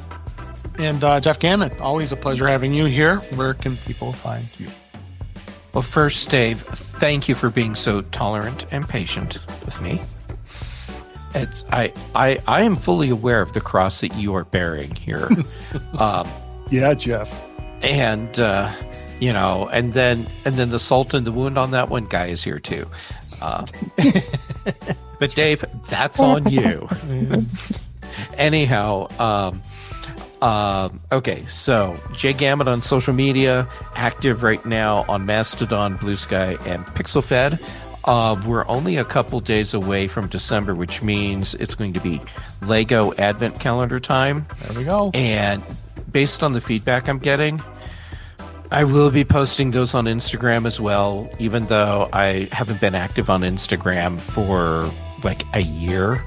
And Jeff Gamet, always a pleasure having you here. Where can people find you? Well, first, Dave, thank you for being so tolerant and patient with me. I am fully aware of the cross that you are bearing here. Yeah, Jeff. And and then the salt in the wound on that one. Guy is here too. But Dave, that's on you. Anyhow, okay, so Jay Gamet on social media, active right now on Mastodon, Blue Sky, and PixelFed. We're only a couple days away from December, which means it's going to be Lego Advent Calendar time. There we go. And based on the feedback I'm getting, I will be posting those on Instagram as well, even though I haven't been active on Instagram for like a year.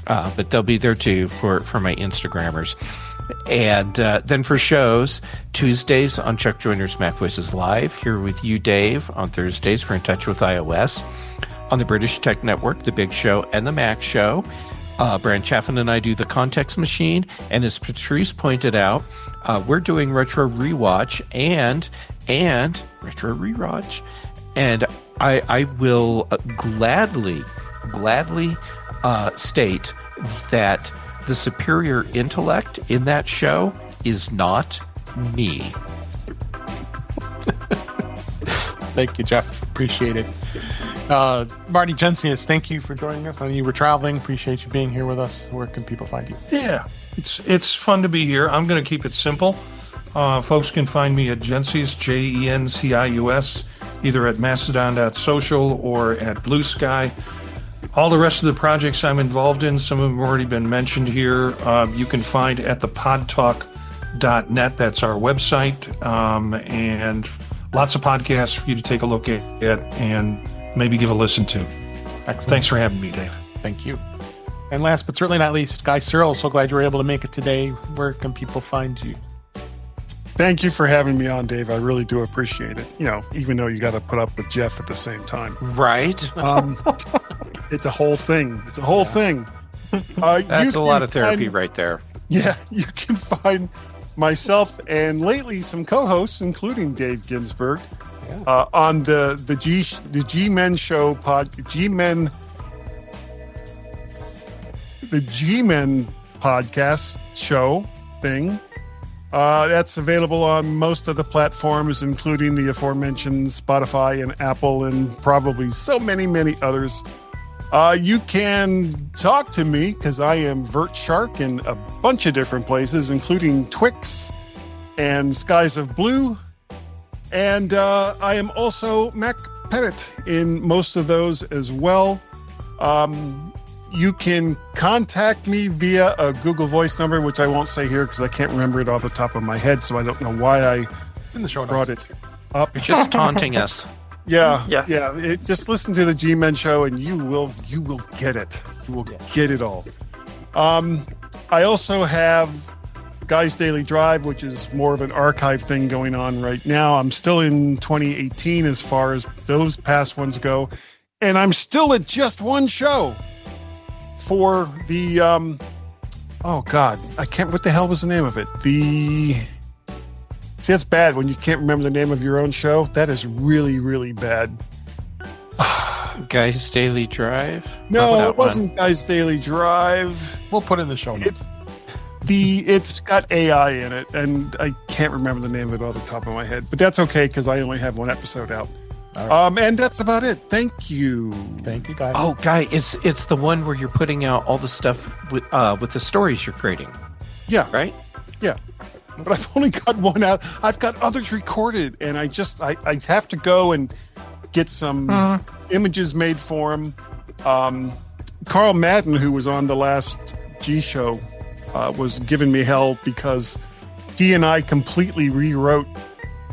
But they'll be there too for my Instagrammers. And then for shows, Tuesdays on Chuck Joyner's Mac Voices Live, here with you, Dave, on Thursdays for In Touch with iOS. On the British Tech Network, The Big Show and The Mac Show. Brand Chaffin and I do The Context Machine. And as Patrice pointed out, we're doing Retro Rewatch and Retro Rewatch. And I will gladly state that the superior intellect in that show is not me. Thank you, Jeff. Appreciate it. Marty Jencius, thank you for joining us. I know you were traveling. Appreciate you being here with us. Where can people find you? Yeah, it's fun to be here. I'm going to keep it simple. Folks can find me at Jencius, Jencius, either at mastodon.social or at Blue Sky. All the rest of the projects I'm involved in, some of them have already been mentioned here. You can find at thepodtalk.net. That's our website. And lots of podcasts for you to take a look at and maybe give a listen to. Excellent. Thanks for having me, Dave. Thank you. And last but certainly not least, Guy Serle. So glad you were able to make it today. Where can people find you? Thank you for having me on, Dave. I really do appreciate it. Even though you got to put up with Jeff at the same time. Right. It's a whole thing. It's a whole thing. That's a lot of therapy right there. Yeah, you can find myself and lately some co-hosts, including Dave Ginsburg, on the G-Men show G-Men podcast show thing. That's available on most of the platforms, including the aforementioned Spotify and Apple and probably so many, many others. You can talk to me because I am Vert Shark in a bunch of different places, including Twix and Skies of Blue. And I am also Mac Pettit in most of those as well. You can contact me via a Google Voice number, which I won't say here because I can't remember it off the top of my head, so I don't know why I brought it up. You're just taunting us. Yeah, yes. Yeah. Just listen to the G-Men show, and you will get it. You will get it all. I also have Guy's Daily Drive, which is more of an archive thing going on right now. I'm still in 2018 as far as those past ones go, and I'm still at just one show for the oh God, I can't. What the hell was the name of it? See, that's bad when you can't remember the name of your own show. That is really, really bad. Guy's Daily Drive? No, it wasn't Guy's Daily Drive. We'll put it in the show notes. It's got AI in it, and I can't remember the name of it off the top of my head. But that's okay because I only have one episode out. Right. And that's about it. Thank you. Thank you, Guy. Oh, Guy, it's the one where you're putting out all the stuff with the stories you're creating. Yeah. Right? Yeah. But I've only got one out. I've got others recorded, and I have to go and get some images made for them Carl Madden, who was on the last G show, was giving me hell because he and I completely rewrote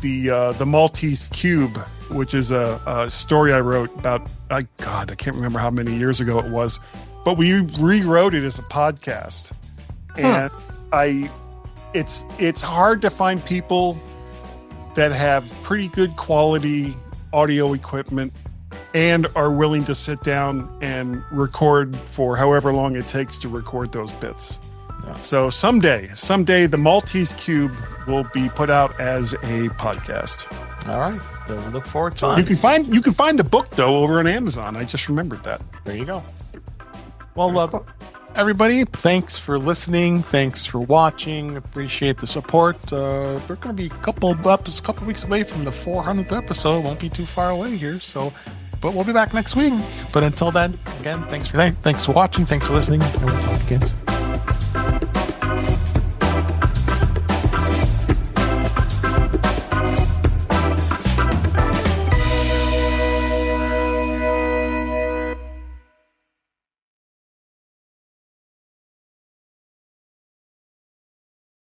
the Maltese Cube, which is a story I wrote about, I can't remember how many years ago it was, but we rewrote it as a podcast. And it's hard to find people that have pretty good quality audio equipment and are willing to sit down and record for however long it takes to record those bits. Yeah. So someday the Maltese Cube will be put out as a podcast. All right. So we'll look forward to it. You can find the book though over on Amazon. I just remembered that. There you go. Well, everybody, thanks for listening. Thanks for watching. Appreciate the support. We're going to be a couple weeks away from the 400th episode. Won't be too far away here. But we'll be back next week. But until then, again, thanks for watching. Thanks for listening. And we'll talk again soon.